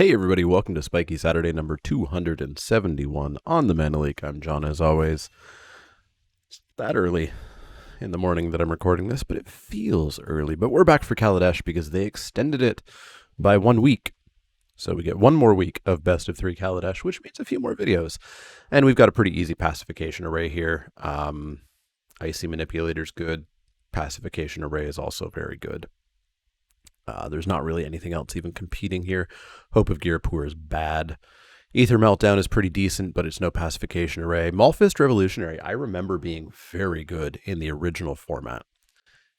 Hey everybody, welcome to Spikey Saturday number 271 on the Leek. I'm John as always. It's that early in the morning that I'm recording this, but it feels early. But we're back for Kaladesh because they extended it by 1 week. So we get one more week of best of 3 Kaladesh, which means a few more videos. And we've got a pretty easy pacification array here. Icy Manipulator's good. Pacification array is also very good. There's not really anything else even competing here. Hope of Ghirapur is bad. Ether Meltdown is pretty decent, but it's no pacification array. Maulfist Revolutionary, I remember being very good in the original format.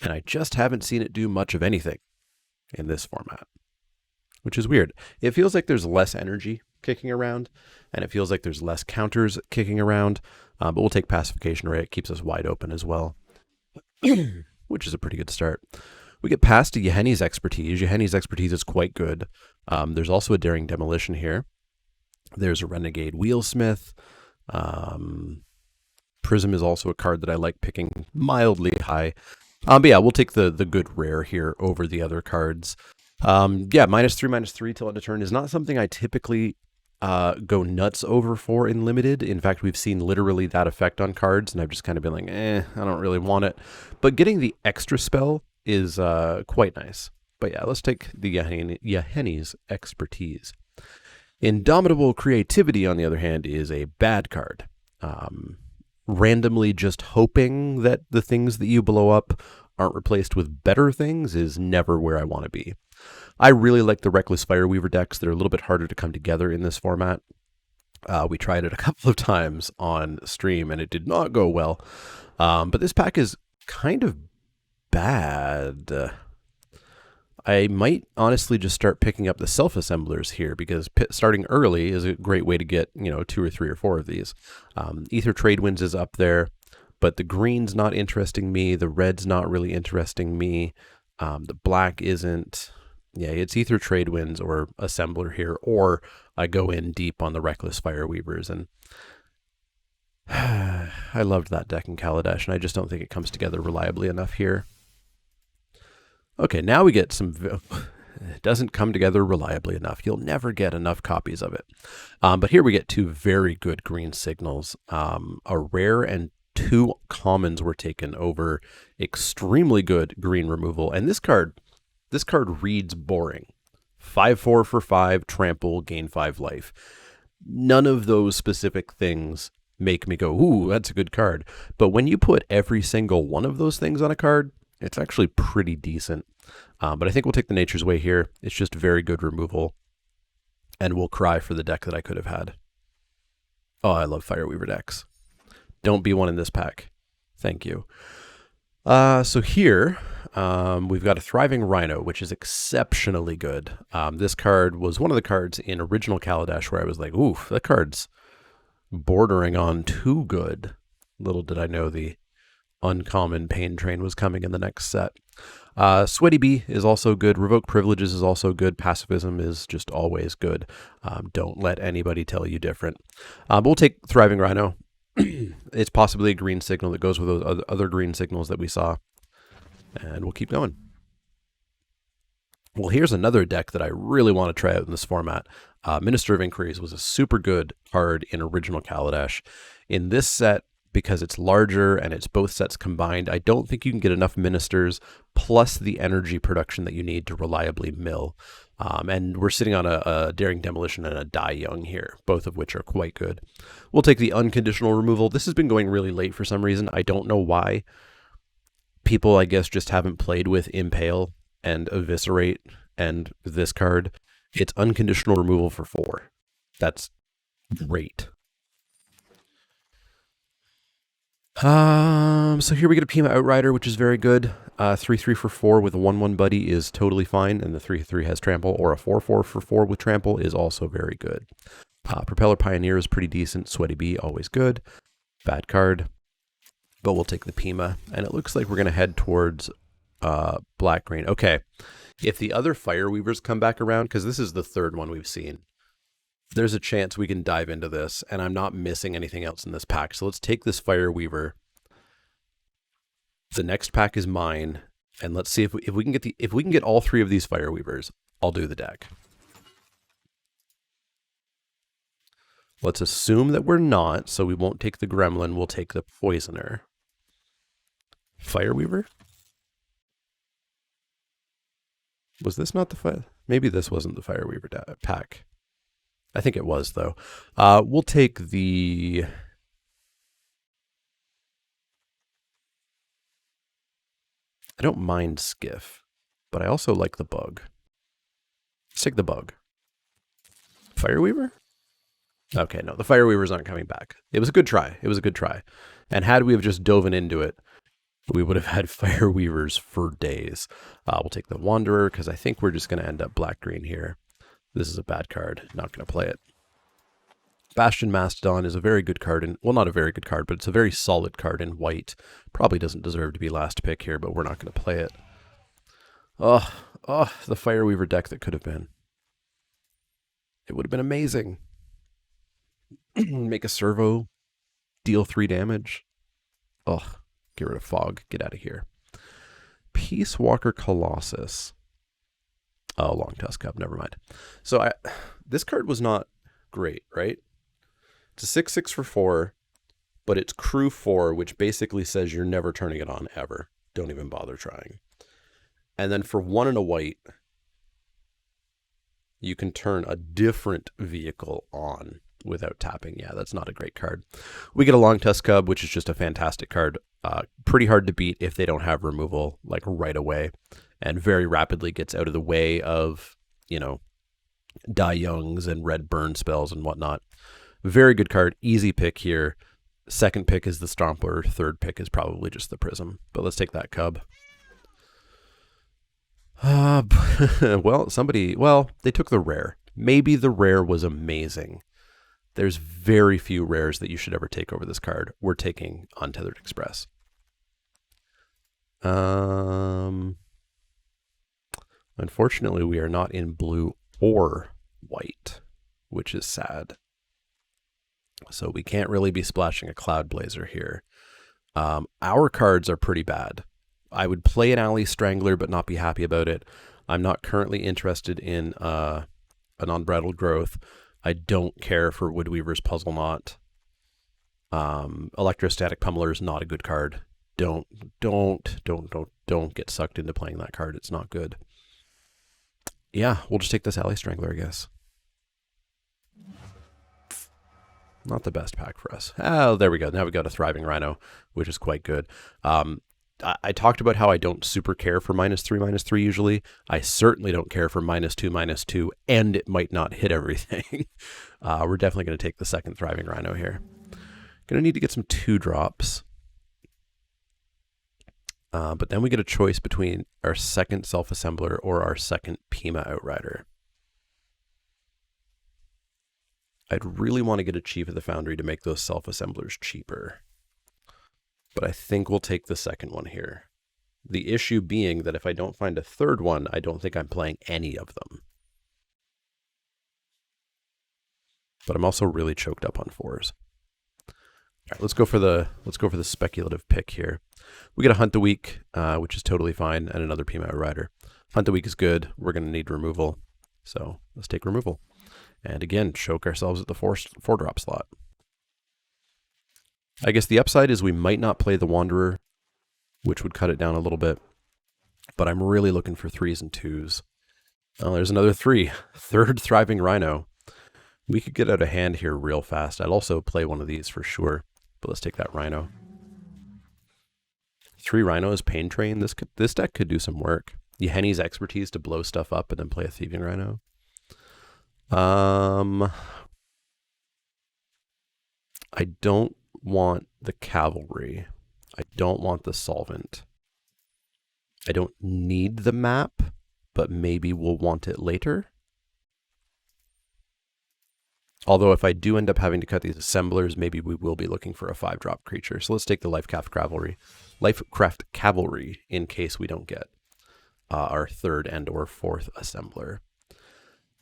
And I just haven't seen it do much of anything in this format, which is weird. It feels like there's less energy kicking around, and it feels like there's less counters kicking around, but we'll take pacification array. It keeps us wide open as well, which is a pretty good start. We get past to Yahenni's Expertise. Yahenni's Expertise is quite good. There's also a Daring Demolition here. There's a Renegade Wheelsmith. Prism is also a card that I like picking mildly high. But yeah, we'll take the good rare here over the other cards. Yeah, -3/-3 till end of turn is not something I typically go nuts over for in Limited. In fact, we've seen literally that effect on cards, and I've just kind of been like, I don't really want it. But getting the extra spell is quite nice. But yeah, let's take the Yahenni's Expertise. Indomitable Creativity, on the other hand, is a bad card. Randomly just hoping that the things that you blow up aren't replaced with better things is never where I want to be. I really like the Reckless Fireweaver decks. They're a little bit harder to come together in this format. We tried it a couple of times on stream, and it did not go well. But this pack is kind of bad. I might honestly just start picking up the self-assemblers here because starting early is a great way to get, 2 or 3 or 4 of these. Ether Tradewinds is up there, but the green's not interesting me. The red's not really interesting me. The black isn't. Yeah, it's Ether Tradewinds or Assembler here, or I go in deep on the Reckless Fireweavers, and I loved that deck in Kaladesh, and I just don't think it comes together reliably enough here. Okay, now we get some... It doesn't come together reliably enough. You'll never get enough copies of it. But here we get 2 very good green signals. A rare and 2 commons were taken over extremely good green removal. And this card reads boring. 5/4 for 5, trample, gain 5 life. None of those specific things make me go, ooh, that's a good card. But when you put every single one of those things on a card, it's actually pretty decent. But I think we'll take the Nature's Way here. It's just very good removal. And we'll cry for the deck that I could have had. Oh, I love Fireweaver decks. Don't be one in this pack. Thank you. So here, we've got a Thriving Rhino, which is exceptionally good. This card was one of the cards in original Kaladesh where I was like, oof, that card's bordering on too good. Little did I know the uncommon Pain Train was coming in the next set. Sweaty Bee is also good. Revoke Privileges is also good. Pacifism is just always good. Don't let anybody tell you different. But we'll take Thriving Rhino. It's possibly a green signal that goes with those other green signals that we saw. And we'll keep going. Well, here's another deck that I really want to try out in this format. Minister of Inquiries was a super good card in original Kaladesh. In this set, because it's larger and it's both sets combined, I don't think you can get enough ministers plus the energy production that you need to reliably mill. And we're sitting on a Daring Demolition and a Die Young here, both of which are quite good. We'll take the unconditional removal. This has been going really late for some reason. I don't know why. People, I guess, just haven't played with Impale and Eviscerate and this card. It's unconditional removal for 4. That's great. So here we get a Pima Outrider, which is very good. 3/3 for 4 with a 1/1 buddy is totally fine, and the 3/3 has trample, or a 4/4 for 4 with trample is also very good. Propeller Pioneer is pretty decent. Sweaty Bee, always good. Bad card, but we'll take the Pima, and it looks like we're going to head towards black-green. Okay, if the other Fireweavers come back around, because this is the 3rd one we've seen, there's a chance we can dive into this, and I'm not missing anything else in this pack. So let's take this Fireweaver. The next pack is mine, and let's see if we can get all 3 of these Fireweavers. I'll do the deck. Let's assume that we're not, so we won't take the Gremlin, we'll take the Poisoner. Fireweaver? Was this not the fire? Maybe this wasn't the Fireweaver pack. I think it was, though. We'll take the... I don't mind Skiff, but I also like the Bug. Let's take the Bug. Fireweaver? Okay, no, the Fireweaver's not coming back. It was a good try. It was a good try. And had we have just dove into it, we would have had Fireweavers for days. We'll take the Wanderer, because I think we're just going to end up black-green here. This is a bad card. Not going to play it. Bastion Mastodon is a very good card. Well, not a very good card, but it's a very solid card in white. Probably doesn't deserve to be last pick here, but we're not going to play it. Oh, the Fireweaver deck that could have been. It would have been amazing. Make a servo, deal 3 damage. Ugh, get rid of Fog. Get out of here. Peace Walker Colossus. Oh, Long Tusk Cub. Never mind. So this card was not great, right? It's a 6/6 for 4, but it's crew 4, which basically says you're never turning it on ever. Don't even bother trying. And then for 1 and a white, you can turn a different vehicle on without tapping. Yeah, that's not a great card. We get a Long Tusk Cub, which is just a fantastic card. Pretty hard to beat if they don't have removal like right away, and very rapidly gets out of the way of, you know, Die Youngs and red burn spells and whatnot. Very good card. Easy pick here. Second pick is the Stomper. Third pick is probably just the Prism. But let's take that Cub. Well, they took the rare. Maybe the rare was amazing. There's very few rares that you should ever take over this card. We're taking Untethered Express. Unfortunately, we are not in blue or white, which is sad. So we can't really be splashing a Cloud Blazer here. Our cards are pretty bad. I would play an Alley Strangler, but not be happy about it. I'm not currently interested in an Unbridled Growth. I don't care for Woodweaver's Puzzle Knot. Electrostatic Pummeler is not a good card. Don't get sucked into playing that card. It's not good. Yeah, we'll just take this Alley Strangler, I guess. Not the best pack for us. Oh, there we go. Now we got a Thriving Rhino, which is quite good. I talked about how I don't super care for -3/-3 usually. I certainly don't care for -2/-2, and it might not hit everything. We're definitely going to take the second Thriving Rhino here. Going to need to get some 2-drops. But then we get a choice between our second Self-Assembler or our second Pima Outrider. I'd really want to get a Chief of the Foundry to make those Self-Assemblers cheaper. But I think we'll take the second one here. The issue being that if I don't find a third one, I don't think I'm playing any of them. But I'm also really choked up on 4s. All right, let's go for the speculative pick here. We get a Hunt the Weak, which is totally fine, and another Pima Rider. Hunt the Weak is good. We're going to need removal, so let's take removal. And again, choke ourselves at the 4-drop slot. I guess the upside is we might not play the Wanderer, which would cut it down a little bit. But I'm really looking for 3s and 2s. Oh, there's another 3. Third Thriving Rhino. We could get out of hand here real fast. I'd also play one of these for sure. But let's take that Rhino. 3 Rhinos, Pain Train. This deck could do some work. Yahenni's Expertise to blow stuff up and then play a Thieving Rhino. I don't want the Cavalry. I don't want the Solvent. I don't need the map, but maybe we'll want it later. Although if I do end up having to cut these assemblers, maybe we will be looking for a 5-drop creature. So let's take the Lifecraft Cavalry in case we don't get our 3rd and or 4th assembler.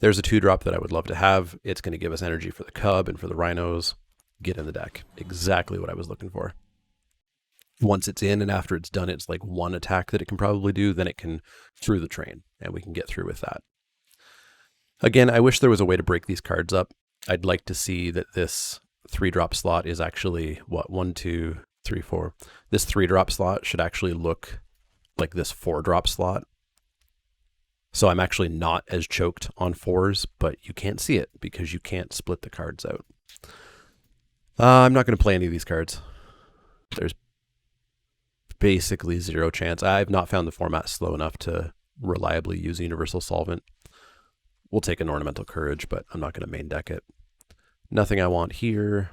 There's a 2-drop that I would love to have. It's going to give us energy for the Cub and for the Rhinos. Get in the deck. Exactly what I was looking for. Once it's in and after it's done, it's like 1 attack that it can probably do. Then it can through the train, and we can get through with that. Again, I wish there was a way to break these cards up. I'd like to see that this 3-drop slot is actually, what, 1, 2, 3, 4. This 3-drop slot should actually look like this 4-drop slot. So I'm actually not as choked on 4s, but you can't see it because you can't split the cards out. I'm not going to play any of these cards. There's basically zero chance. I've not found the format slow enough to reliably use Universal Solvent. We'll take an Ornamental Courage, but I'm not going to main deck it. Nothing I want here.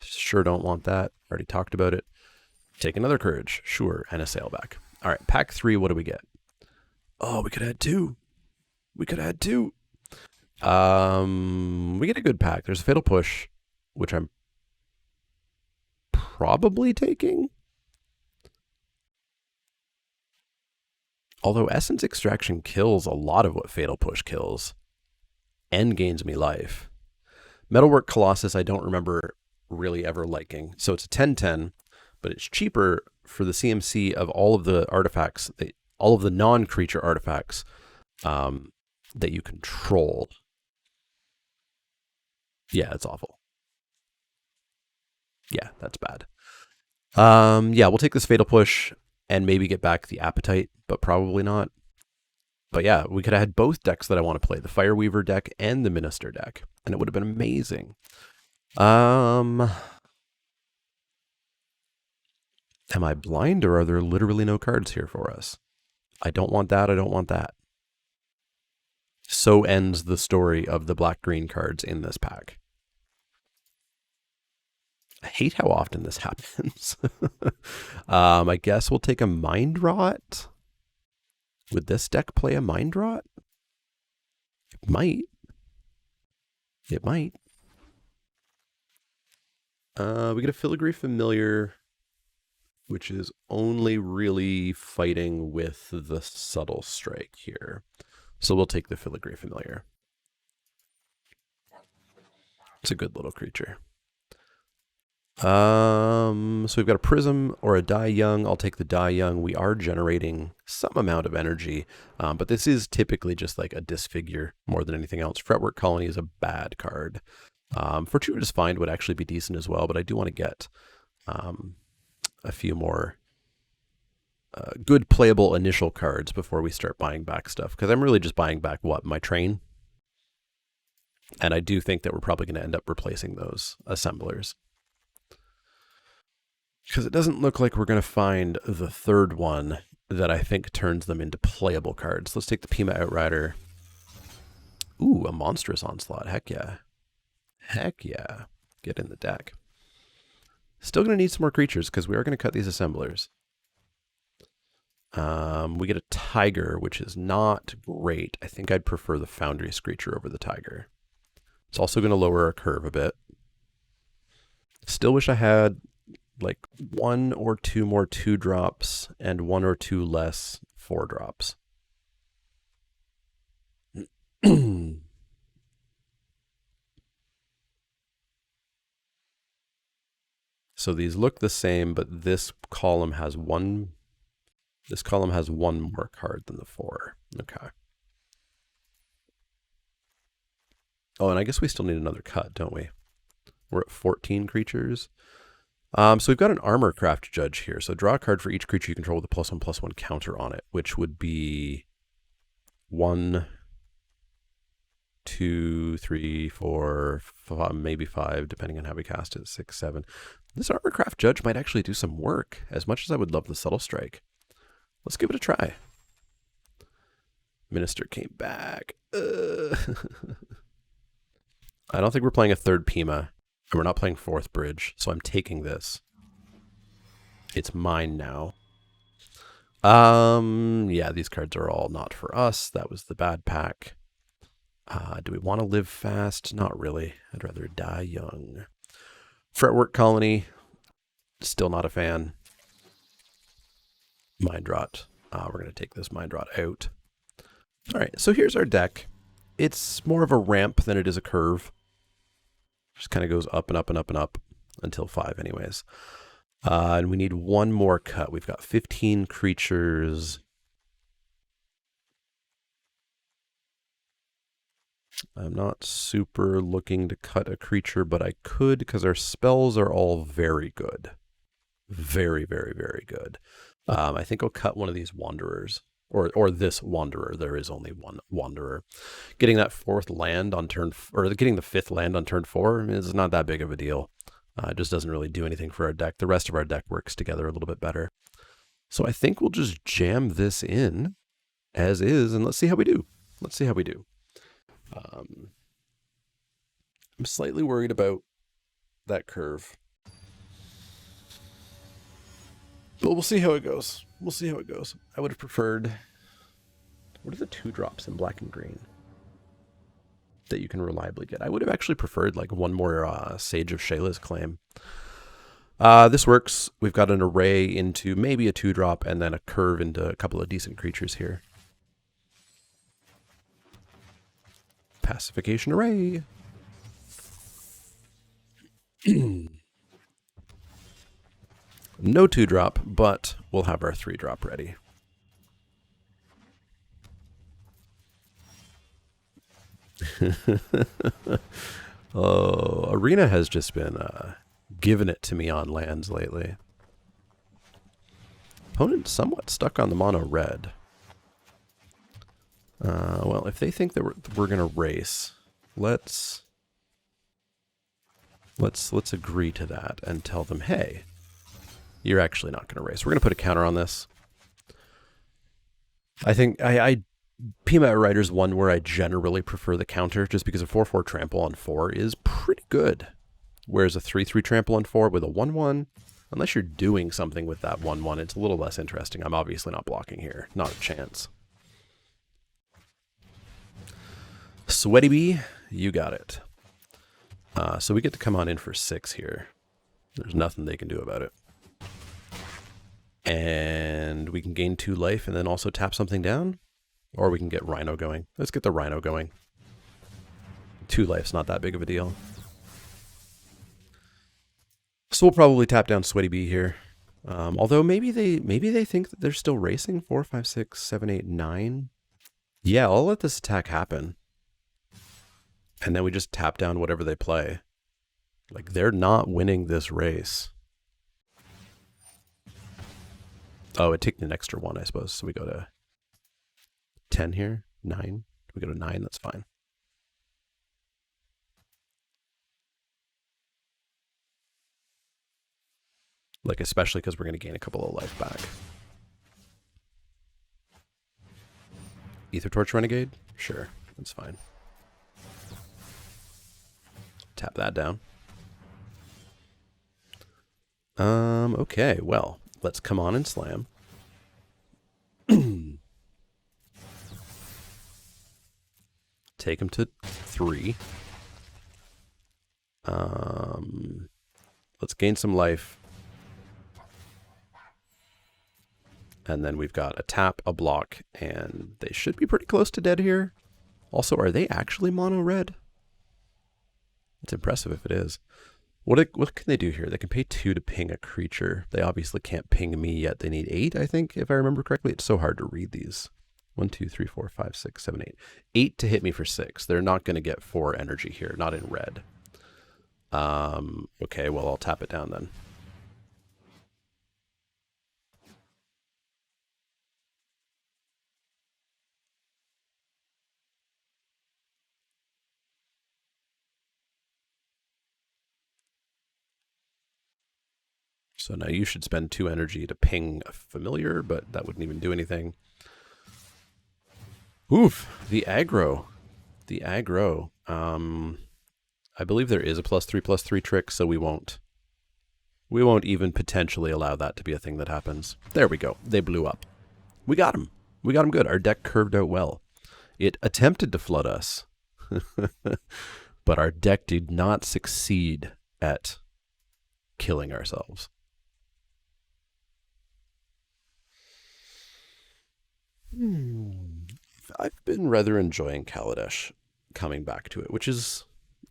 Sure don't want that. Already talked about it. Take another Courage. Sure. And a Sailback. All right. Pack 3. What do we get? Oh, we could add 2. We could add 2. We get a good pack. There's a Fatal Push, which I'm probably taking. Although Essence Extraction kills a lot of what Fatal Push kills and gains me life. Metalwork Colossus I don't remember really ever liking. So it's a 10/10, but it's cheaper for the CMC of all of the artifacts, all of the non-creature artifacts that you control. Yeah, it's awful. Yeah, that's bad. Yeah, we'll take this Fatal Push and maybe get back the Appetite, but probably not. But yeah, we could have had both decks that I want to play, the Fireweaver deck and the Minister deck, and it would have been amazing. Am I blind, or are there literally no cards here for us? I don't want that, I don't want that. So ends the story of the black-green cards in this pack. I hate how often this happens. I guess we'll take a Mind Rot. Would this deck play a Mind Rot? It might. It might. We get a Filigree Familiar, which is only really fighting with the Subtle Strike here. So we'll take the Filigree Familiar. It's a good little creature. So we've got a Prism or a Die Young. I'll take the Die Young. We are generating some amount of energy, but this is typically just like a disfigure more than anything else. Fretwork Colony is a bad card. Fortuitous Find would actually be decent as well, but I do want to get a few more good playable initial cards before we start buying back stuff, because I'm really just buying back, what, my train? And I do think that we're probably going to end up replacing those assemblers, because it doesn't look like we're going to find the third one that I think turns them into playable cards. Let's take the Pima Outrider. Ooh, a Monstrous Onslaught. Heck yeah. Heck yeah. Get in the deck. Still going to need some more creatures, because we are going to cut these assemblers. We get a Tiger, which is not great. I think I'd prefer the Foundry Screecher over the Tiger. It's also going to lower our curve a bit. Still wish I had like 1 or 2 more 2-drops and 1 or 2 less 4-drops. So these look the same, but this column has one more card than the 4. Okay. Oh, and I guess we still need another cut, don't we? We're at 14 creatures. So we've got an Armorcraft Judge here. So draw a card for each creature you control with a +1/+1 counter on it, which would be 1, 2, 3, 4, 5, maybe 5, depending on how we cast it, 6, 7. This Armorcraft Judge might actually do some work, as much as I would love the Subtle Strike. Let's give it a try. Minister came back. I don't think we're playing a third Pima. And we're not playing 4th Bridge, so I'm taking this. It's mine now. Yeah, these cards are all not for us. That was the bad pack. Do we want to live fast? Not really. I'd rather die young. Fretwork Colony, still not a fan. Mind Rot. We're going to take this Mind Rot out. All right, so here's our deck. It's more of a ramp than it is a curve. Just kind of goes up and up and up and up until 5 anyways. And we need 1 more cut. We've got 15 creatures. I'm not super looking to cut a creature, but I could because our spells are all very good. Very, very, very good. I think I'll cut one of these Wanderers. Or this Wanderer. There is only one Wanderer. Getting that fourth land on turn, or getting the fifth land on turn 4 is not that big of a deal. It just doesn't really do anything for our deck. The rest of our deck works together a little bit better. So I think we'll just jam this in as is, and let's see how we do. Let's see how we do. I'm slightly worried about that curve. But we'll see how it goes. We'll see how it goes. I would have preferred... What are the 2-drops in black and green that you can reliably get? I would have actually preferred like one more Sage of Shayla's Claim. This works. We've got an array into maybe a 2-drop and then a curve into a couple of decent creatures here. Pacification Array. No 2-drop, but we'll have our 3-drop ready. Oh, Arena has just been giving it to me on lands lately. Opponent somewhat stuck on the mono red. Well, if they think that we're gonna race, let's agree to that and tell them, hey, you're actually not gonna race. We're gonna put a counter on this. I think Peanut Rider's one where I generally prefer the counter, just because a 4/4 trample on 4 is pretty good. Whereas a 3/3 trample on 4 with a 1/1, unless you're doing something with that 1/1, it's a little less interesting. I'm obviously not blocking here. Not a chance. Sweaty Bee, you got it. So we get to come on in for 6 here. There's nothing they can do about it. And we can gain 2 life and then also tap something down. Or we can get Rhino going. Let's get the Rhino going. 2 life's not that big of a deal. So we'll probably tap down Sweaty Bee here. Although maybe they think that they're still racing. 4, 5, 6, 7, 8, 9. Yeah, I'll let this attack happen. And then we just tap down whatever they play. Like, they're not winning this race. Oh, it took an extra 1, I suppose. So we go to 10 here. 9. We go to 9. That's fine. Like, especially because we're going to gain a couple of life back. Ether Torch Renegade? Sure. That's fine. Tap that down. Okay, well, let's come on and slam. Take him to 3. Let's gain some life. And then we've got a tap, a block, and they should be pretty close to dead here. Also, are they actually mono red? It's impressive if it is. What can they do here? They can pay 2 to ping a creature. They obviously can't ping me yet. They need 8, I think, if I remember correctly. It's so hard to read these. 1, 2, 3, 4, 5, 6, 7, 8. 8 to hit me for 6. They're not going to get 4 energy here, not in red. Okay, well, I'll tap it down then. So now you should spend 2 energy to ping a familiar, but that wouldn't even do anything. Oof, the aggro. The aggro. I believe there is a +3/+3 trick, so we won't even potentially allow that to be a thing that happens. There we go. They blew up. We got him. We got him good. Our deck curved out well. It attempted to flood us, but our deck did not succeed at killing ourselves. I've been rather enjoying Kaladesh, coming back to it, which is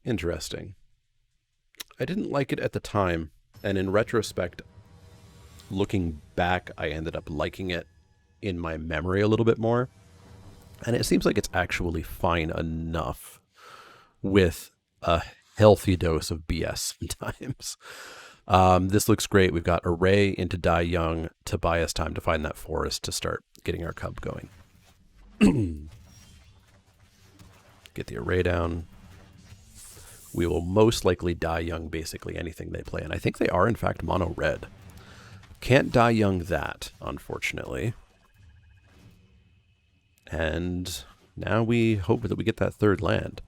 interesting. I didn't like it at the time, and in retrospect, looking back, I ended up liking it in my memory a little bit more. And it seems like it's actually fine enough. with a healthy dose of BS sometimes. This looks great. We've got Array into Die Young to buy us time to find that forest to start getting our cub going. Get the Array down. We will most likely Die Young basically anything they play, and I think they are in fact mono red. Can't Die Young that, unfortunately. And now we hope that we get that third land.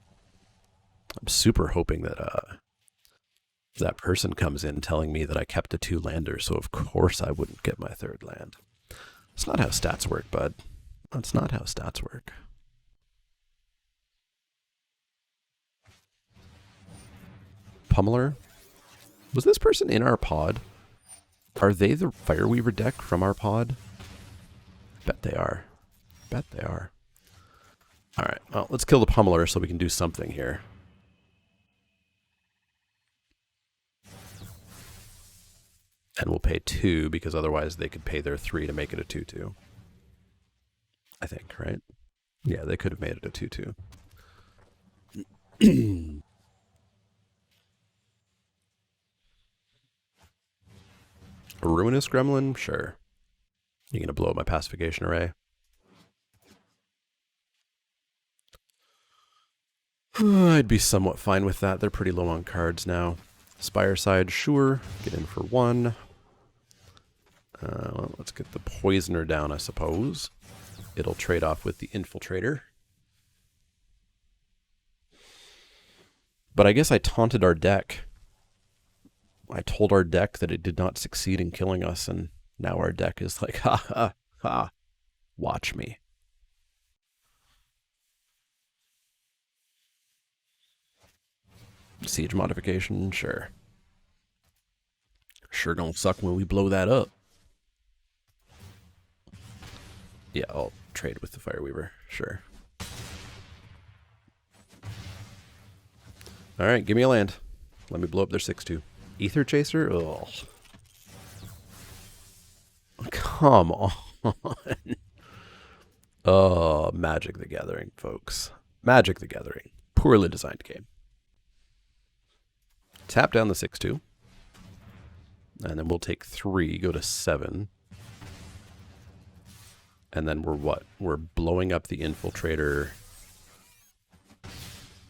I'm super hoping that that person comes in telling me that I kept a 2-lander, so of course I wouldn't get my third land. That's not how stats work, bud. That's not how stats work. Pummeler? Was this person in our pod? Are they the Fireweaver deck from our pod? Bet they are. Bet they are. Alright, well, let's kill the Pummeler so we can do something here. And we'll pay 2 because otherwise they could pay their 3 to make it a 2-2. I think, right? Yeah, they could have made it a 2-2. A Ruinous Gremlin? Sure. You gonna blow up my pacification array? I'd be somewhat fine with that. They're pretty low on cards now. Spireside, sure. Get in for 1. Well, let's get the Poisoner down, I suppose. It'll trade off with the Infiltrator. But I guess I taunted our deck. I told our deck that it did not succeed in killing us, and now our deck is like, ha ha ha, watch me. Siege modification, sure. Sure gonna suck when we blow that up. Yeah, I'll trade with the Fireweaver, sure. Alright, give me a land. Let me blow up their 6-2. Ether Chaser? Ugh. Come on. Oh, Magic the Gathering, folks. Magic the Gathering. Poorly designed game. Tap down the 6-2. And then we'll take 3, go to 7. And then we're what? We're blowing up the Infiltrator.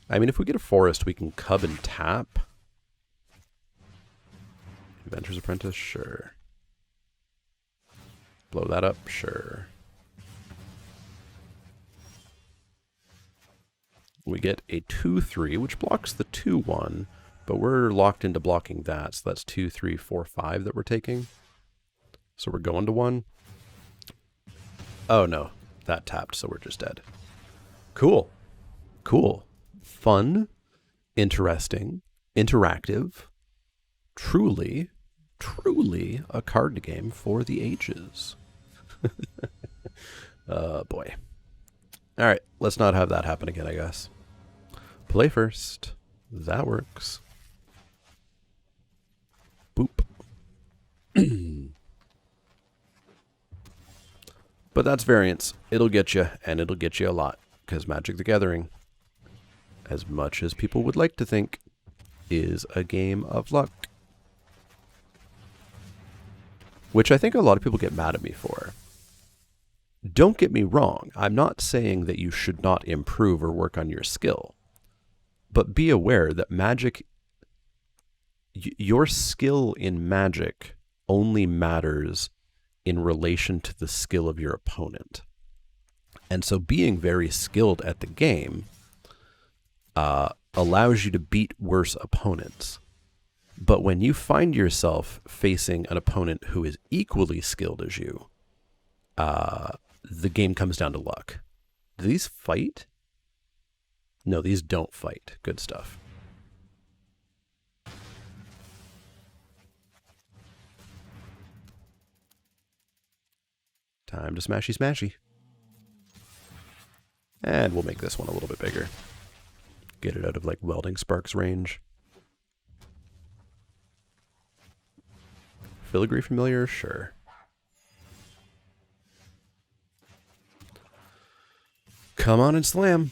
I mean, if we get a forest, we can cub and tap. Inventor's Apprentice? Sure. Blow that up? Sure. We get a 2-3, which blocks the 2-1, but we're locked into blocking that, so that's 2, 3, 4, 5 that we're taking. So we're going to 1. Oh no, that tapped, so we're just dead. Cool. Cool. Fun. Interesting. Interactive. Truly, truly a card game for the ages. Boy. Alright, let's not have that happen again, I guess. Play first. That works. Boop. But that's variance. It'll get you, and it'll get you a lot. Because Magic the Gathering, as much as people would like to think, is a game of luck. Which I think a lot of people get mad at me for. Don't get me wrong. I'm not saying that you should not improve or work on your skill. But be aware that Magic, your skill in Magic only matters in relation to the skill of your opponent. And so being very skilled at the game allows you to beat worse opponents. But when you find yourself facing an opponent who is equally skilled as you, the game comes down to luck. Do these fight? No, these don't fight. Good stuff. Time to smashy smashy. And we'll make this one a little bit bigger. Get it out of like Welding Sparks range. Filigree Familiar? Sure. Come on and slam.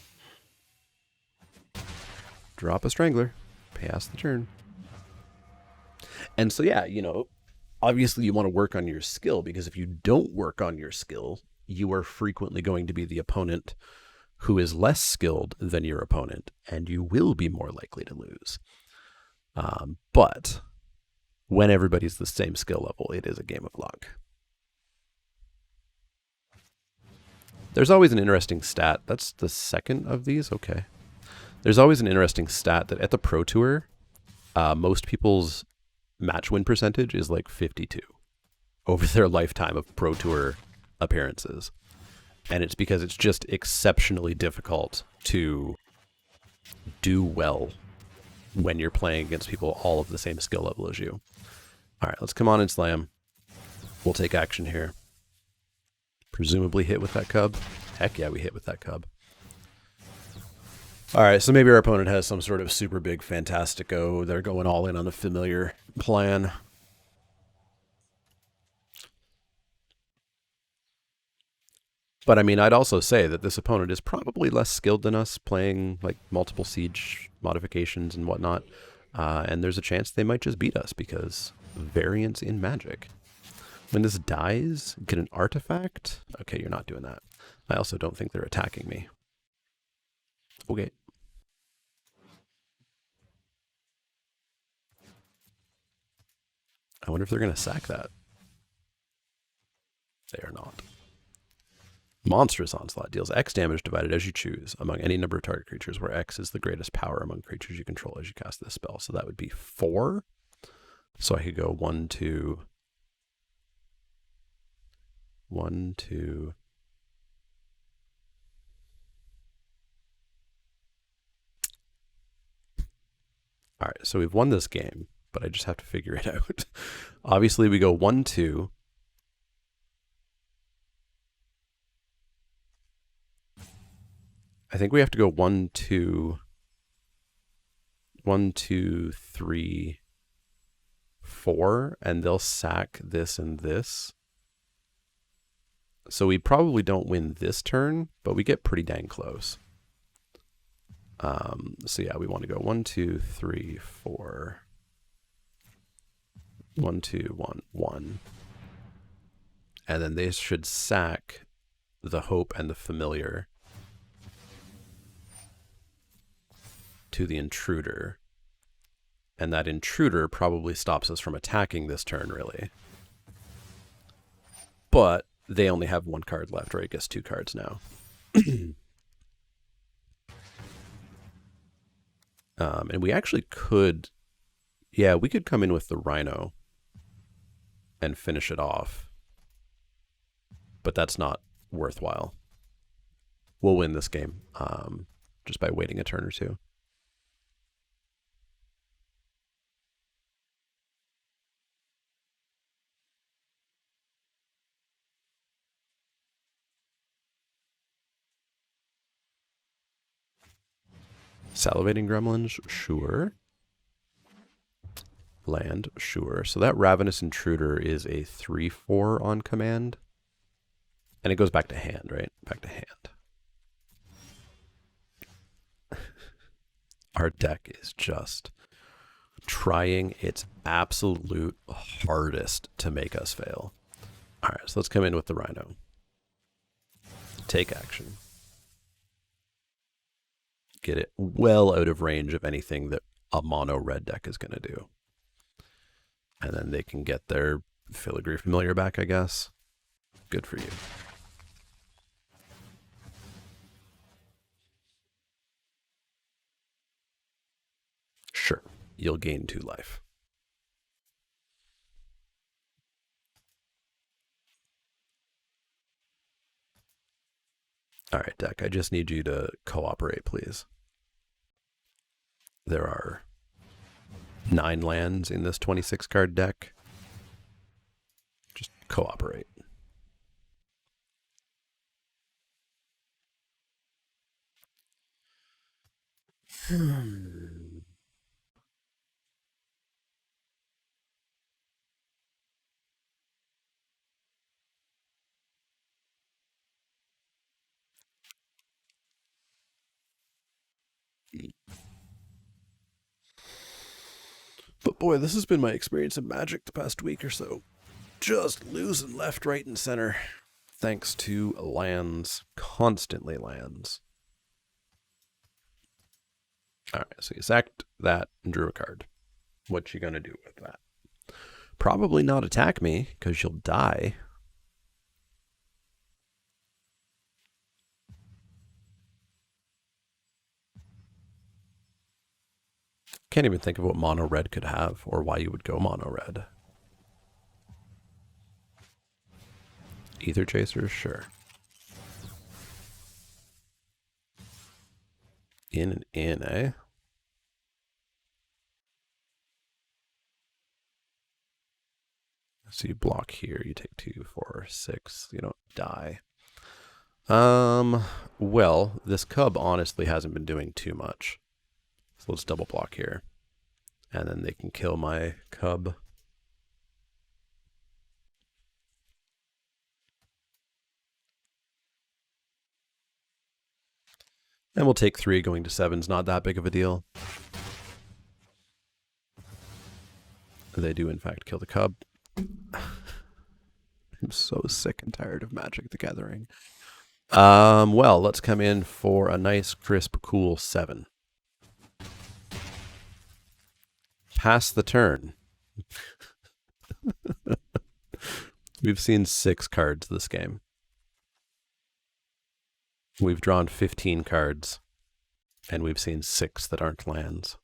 Drop a Strangler. Pass the turn. And so, yeah, you know, obviously you want to work on your skill, because if you don't work on your skill, you are frequently going to be the opponent who is less skilled than your opponent, and you will be more likely to lose. But when everybody's the same skill level, it is a game of luck. There's always an interesting stat. That's the second of these? Okay. There's always an interesting stat that at the Pro Tour, most people's match win percentage is like 52 over their lifetime of Pro Tour appearances. And it's because it's just exceptionally difficult to do well when you're playing against people all of the same skill level as you. All right, let's come on and slam. We'll take action here. Presumably hit with that cub. Heck yeah, we hit with that cub. All right, so maybe our opponent has some sort of super big Fantastico. They're going all in on a familiar plan. But I mean, I'd also say that this opponent is probably less skilled than us, playing like multiple siege modifications and whatnot. And there's a chance they might just beat us because variance in Magic. When this dies, get an artifact. Okay, you're not doing that. I also don't think they're attacking me. Okay. I wonder if they're going to sack that. They are not. Monstrous Onslaught deals X damage divided as you choose among any number of target creatures, where X is the greatest power among creatures you control as you cast this spell. So that would be 4. So I could go 1, 2, 1, 2. All right, so we've won this game, but I just have to figure it out. Obviously, we go 1, 2. I think we have to go 1, 2, 1, 2, 3, 4, and they'll sack this and this. So we probably don't win this turn, but we get pretty dang close. So yeah, we want to go 1, 2, 3, 4. 1, 2, 1, 1. And then they should sack the Hope and the Familiar to the Intruder. And that Intruder probably stops us from attacking this turn, really. But they only have 1 card left, or I guess 2 cards now. And we actually could, yeah, we could come in with the Rhino and finish it off. But that's not worthwhile. We'll win this game just by waiting a turn or 2. Salivating Gremlins, sure. Land, sure. So that Ravenous Intruder is a 3/4 on command. And it goes back to hand, right? Back to hand. Our deck is just trying its absolute hardest to make us fail. All right, so let's come in with the Rhino. Take action. Get it well out of range of anything that a mono red deck is going to do. And then they can get their Filigree Familiar back, I guess. Good for you. Sure, you'll gain 2 life. All right, deck, I just need you to cooperate, please. There are 9 lands in this 26 card deck. Just cooperate. boy, this has been my experience of Magic the past week or so. Just losing left, right, and center. Thanks to lands. Constantly lands. Alright, so you sacked that and drew a card. What you gonna do with that? Probably not attack me, because you'll die. Can't even think of what mono red could have, or why you would go mono red. Ether Chasers, sure. In and in, eh? So you block here, you take 2, 4, 6, you don't die. Well, this cub honestly hasn't been doing too much. So let's double block here. And then they can kill my cub. And we'll take 3, going to 7's not that big of a deal. They do in fact kill the cub. I'm so sick and tired of Magic the Gathering. Well, let's come in for a nice, crisp, cool 7. Pass the turn. We've seen 6 cards this game. We've drawn 15 cards, and we've seen 6 that aren't lands.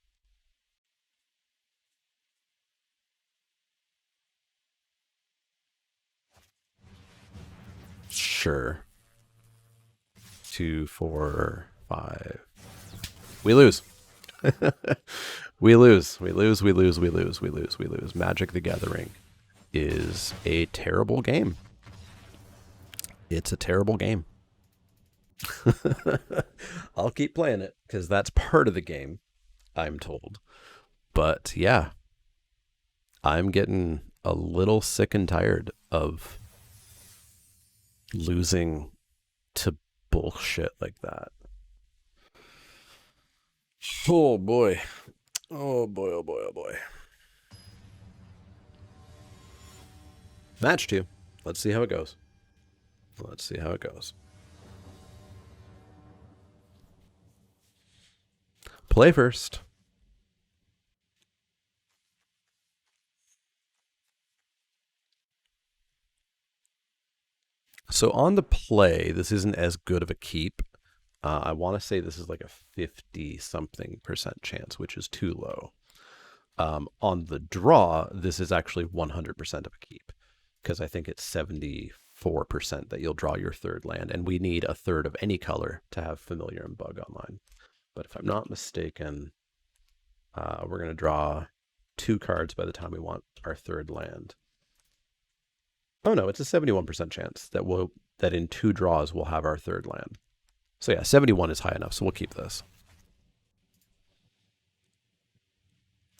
Sure. 2, 4, 5. We lose. We lose. Magic the Gathering is a terrible game. It's a terrible game. I'll keep playing it because that's part of the game, I'm told. But yeah, I'm getting a little sick and tired of losing to bullshit like that. Oh boy. Oh boy, oh boy, oh boy. Match 2. Let's see how it goes. Let's see how it goes. Play first. So on the play, this isn't as good of a keep. I want to say this is like a 50-something% chance, which is too low. On the draw, this is actually 100% of a keep, because I think it's 74% that you'll draw your third land, and we need a third of any color to have Familiar and Bug online. But if I'm not mistaken, we're going to draw 2 cards by the time we want our third land. Oh no, it's a 71% chance that in 2 draws we'll have our third land. So yeah, 71 is high enough, so we'll keep this.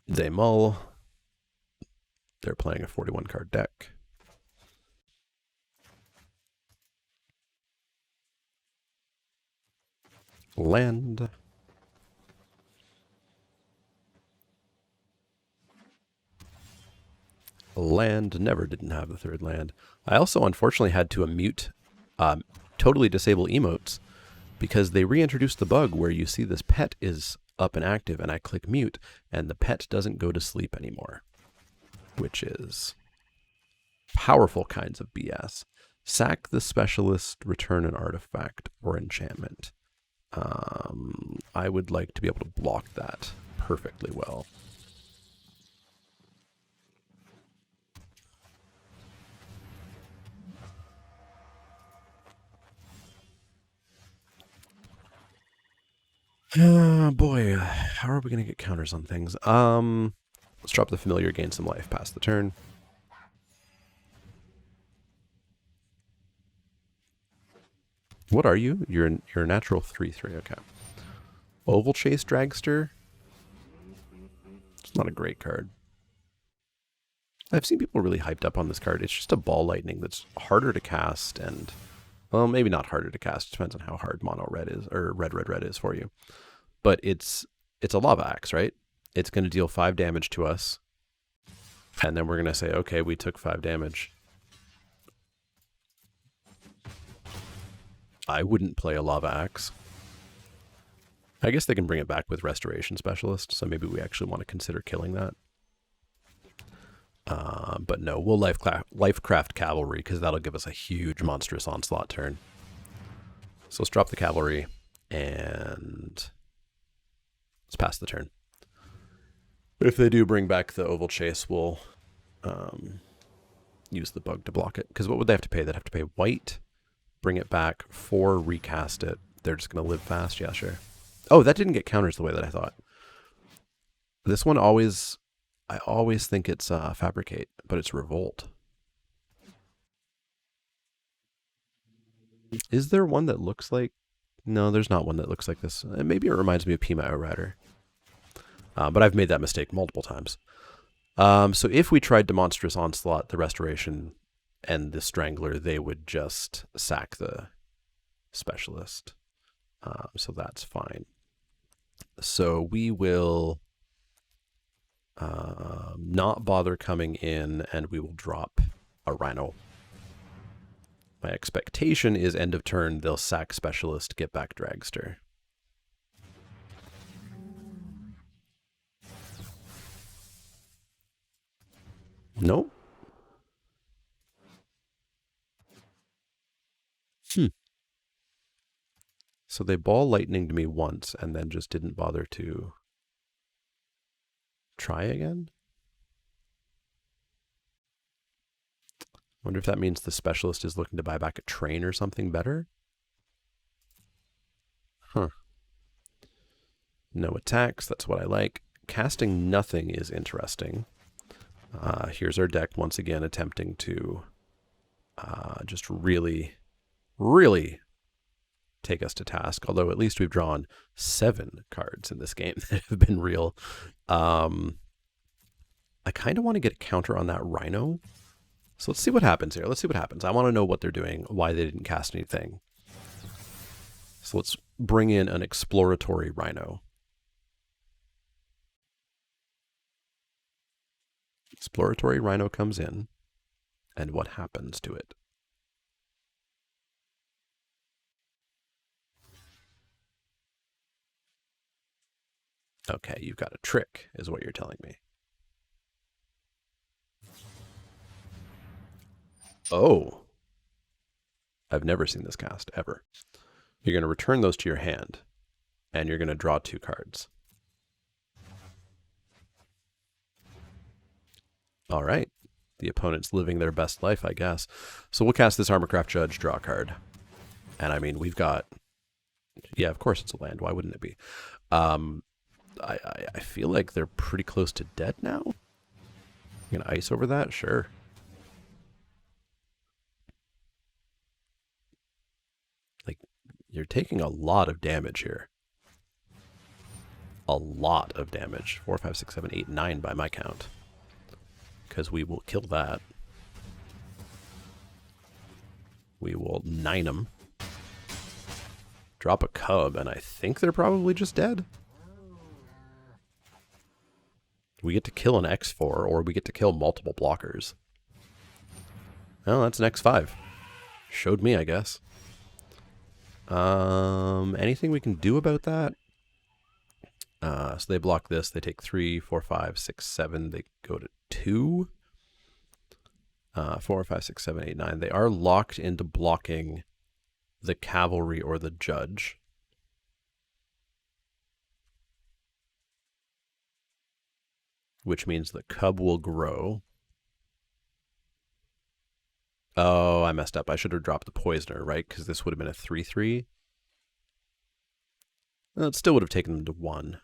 They mull. They're playing a 41 card deck. Land. Land. Never didn't have the third land. I also unfortunately had to mute, totally disable emotes, because they reintroduced the bug where you see this pet is up and active and I click mute and the pet doesn't go to sleep anymore, which is powerful kinds of BS. Sack the specialist, return an artifact or enchantment. I would like to be able to block that perfectly well. Boy, how are we going to get counters on things? Let's drop the Familiar, gain some life, pass the turn. What are you? You're a natural 3/3. Okay. Oval Chase Dragster. It's not a great card. I've seen people really hyped up on this card. It's just a Ball Lightning that's harder to cast and, well, maybe not harder to cast. It depends on how hard mono red is, or red is for you. But it's a Lava Axe, right? It's going to deal 5 damage to us. And then we're going to say, okay, we took 5 damage. I wouldn't play a Lava Axe. I guess they can bring it back with Restoration Specialist, so maybe we actually want to consider killing that. But no, we'll Lifecraft Cavalry, because that'll give us a huge Monstrous Onslaught turn. So let's drop the Cavalry, and let's pass the turn. If they do bring back the Oval Chase, we'll use the bug to block it. Because what would they have to pay? They'd have to pay white, bring it back, 4, recast it. They're just going to live fast? Yeah, sure. Oh, that didn't get counters the way that I thought. This one always... I always think it's Fabricate, but it's Revolt. Is there one that looks like... No, there's not one that looks like this. Maybe it reminds me of Pima Outrider. But I've made that mistake multiple times. So if we tried to Monstrous Onslaught, the Restoration, and the Strangler, they would just sack the Specialist. So that's fine. So we will not bother coming in, and we will drop a Rhino. My expectation is end of turn, they'll sack Specialist, get back Dragster. Nope. So they Ball Lightninged me once and then just didn't bother to try again? Wonder if that means the Specialist is looking to buy back a train or something better? Huh. No attacks, that's what I like. Casting nothing is interesting. Here's our deck once again attempting to just really, really take us to task. Although at least we've drawn 7 cards in this game that have been real. I kind of want to get a counter on that Rhino. So let's see what happens here. Let's see what happens. I want to know what they're doing, why they didn't cast anything. So let's bring in an exploratory Rhino. Exploratory Rhino comes in, and what happens to it? Okay, you've got a trick, is what you're telling me. Oh. I've never seen this cast, ever. You're going to return those to your hand, and you're going to draw 2 cards. All right. The opponent's living their best life, I guess. So we'll cast this Armorcraft Judge, draw a card. And I mean, we've got... Yeah, of course it's a land. Why wouldn't it be? I feel like they're pretty close to dead now. You gonna ice over that? Sure. Like, you're taking a lot of damage here. A lot of damage. 4, 5, 6, 7, 8, 9 by my count. Because we will kill that. We will 9 them. Drop a cub, and I think they're probably just dead. We get to kill an X4, or we get to kill multiple blockers. Well, that's an X5. Showed me, I guess. Anything we can do about that? So they block this. They take 3, 4, 5, 6, 7. They go to 2. 4, 5, 6, 7, 8, 9. They are locked into blocking the Cavalry or the Judge. Which means the cub will grow. Oh, I messed up. I should have dropped the Poisoner, right? Because this would have been a 3/3. Well, it still would have taken them to 1.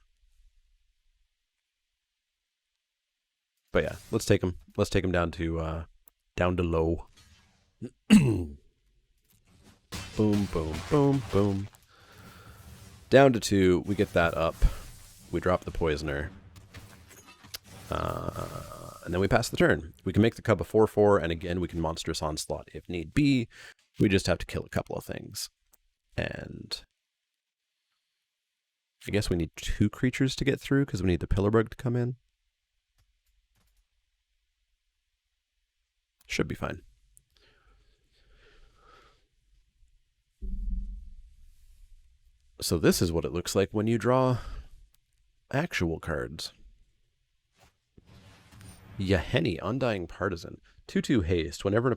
But yeah, let's take them. Let's take them down to low. Boom, boom, boom, boom. Down to 2. We get that up. We drop the Poisoner. And then we pass the turn. We can make the cub a 4/4, and again, we can Monstrous Onslaught if need be. We just have to kill a couple of things. And I guess we need 2 creatures to get through, because we need the Pillarbug to come in. Should be fine. So this is what it looks like when you draw actual cards. Yahenni, Undying Partisan. 2/2 haste. Whenever a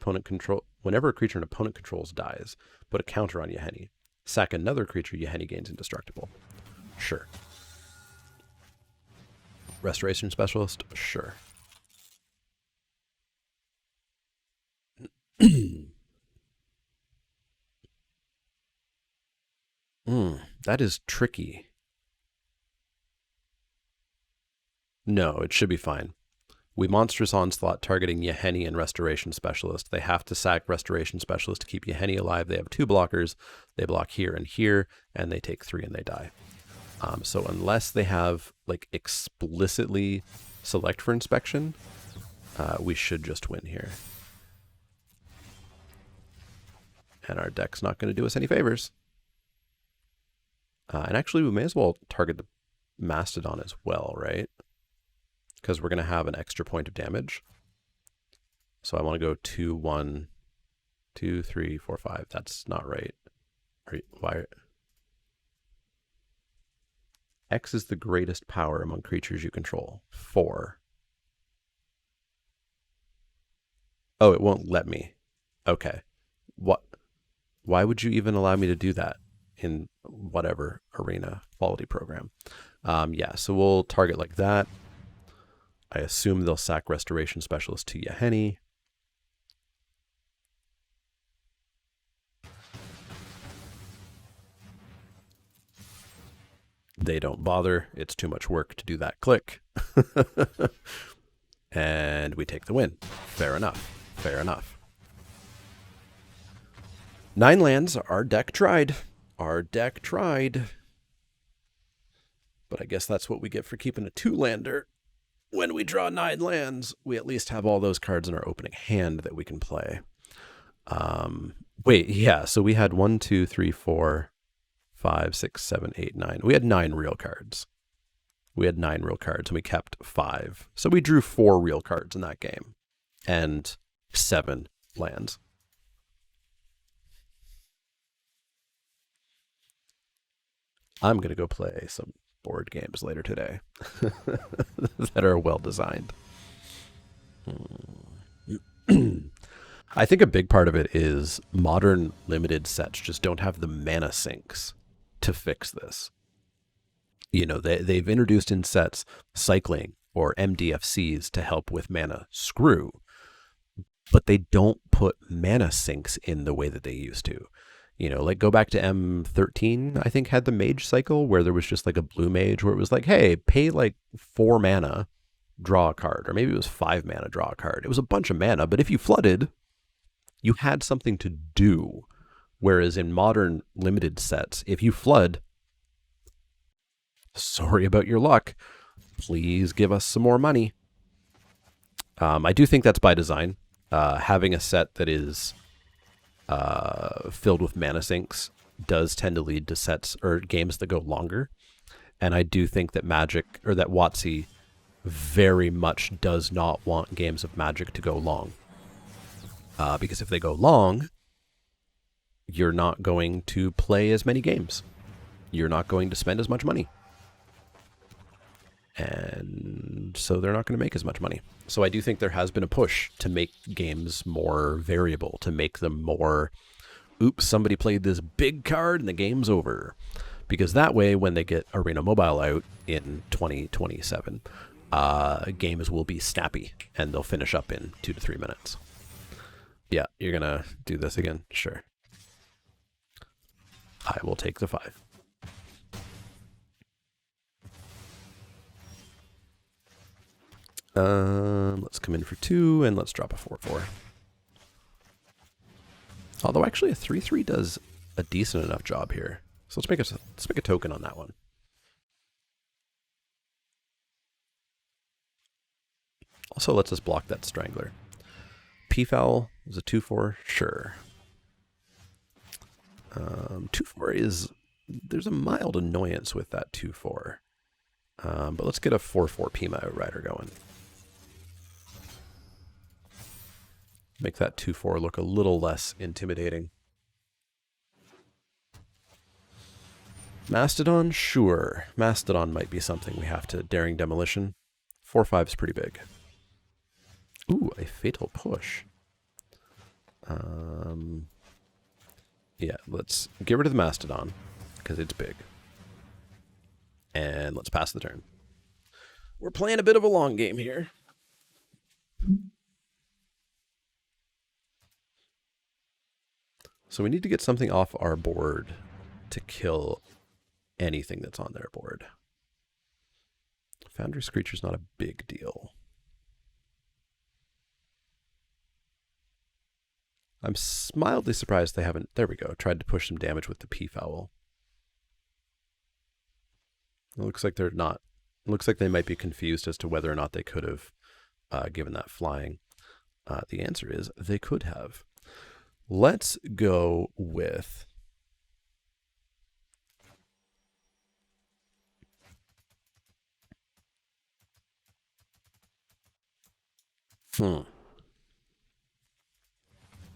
creature an opponent controls dies, put a counter on Yahenni. Sack another creature, Yahenni gains indestructible. Sure. Restoration Specialist? Sure. That is tricky. No, it should be fine. We Monstrous Onslaught targeting Yahenni and Restoration Specialist. They have to sack Restoration Specialist to keep Yahenni alive. They have 2 blockers. They block here, and they take 3 and they die. So unless they have like explicitly select for inspection, we should just win here. And our deck's not going to do us any favors. And actually, we may as well target the Mastodon as well, right? Because we're going to have an extra point of damage. So I want to go 2, 1, 2, 3, 4, 5. That's not right. Why? X is the greatest power among creatures you control. 4. Oh, it won't let me. Okay. What? Why would you even allow me to do that in whatever arena quality program? Yeah, so we'll target like that. I assume they'll sack Restoration Specialist to Yahenni. They don't bother. It's too much work to do that click. And we take the win. Fair enough. Fair enough. 9 lands. Our deck tried. Our deck tried. But I guess that's what we get for keeping a 2-lander. When we draw 9 lands, we at least have all those cards in our opening hand that we can play. Wait, yeah, so we had 1, 2, 3, 4, 5, 6, 7, 8, 9. We had 9 real cards. And we kept 5. So we drew 4 real cards in that game. And 7 lands. I'm going to go play some board games later today that are well designed. I think a big part of it is modern limited sets just don't have the mana sinks to fix this. You know, they've introduced in sets cycling or MDFCs to help with mana screw, but they don't put mana sinks in the way that they used to. You know, like go back to M13, I think had the mage cycle where there was just like a blue mage where it was like, hey, pay like 4 mana, draw a card. Or maybe it was 5 mana, draw a card. It was a bunch of mana, but if you flooded, you had something to do. Whereas in modern limited sets, if you flood, sorry about your luck. Please give us some more money. I do think that's by design. Having a set that is filled with mana sinks does tend to lead to sets or games that go longer. And I do think that Magic, or that WotC, very much does not want games of Magic to go long. Because if they go long, you're not going to play as many games. You're not going to spend as much money. And so they're not going to make as much money. So I do think there has been a push to make games more variable, to make them more, oops, somebody played this big card and the game's over. Because that way, when they get Arena Mobile out in 2027, games will be snappy and they'll finish up in 2 to 3 minutes. Yeah, you're going to do this again? Sure. I will take the 5. Let's come in for 2 and let's drop a 4/4. Although actually a 3/3 does a decent enough job here. So let's make a token on that one. Also lets us block that Strangler. Peafowl is a 2/4, sure. 2/4 is, there's a mild annoyance with that 2/4. But let's get a 4/4 Pima Outrider going. Make that 2/4 look a little less intimidating. Mastodon? Sure. Mastodon might be something we have to Daring Demolition. 4/5 is pretty big. Ooh, a Fatal Push. Yeah, let's get rid of the Mastodon, because it's big. And let's pass the turn. We're playing a bit of a long game here. So we need to get something off our board to kill anything that's on their board. Foundry Screecher's not a big deal. I'm mildly surprised they haven't, there we go, tried to push some damage with the Peafowl. It looks like they're not, it looks like they might be confused as to whether or not they could have given that flying. The answer is they could have. Let's go with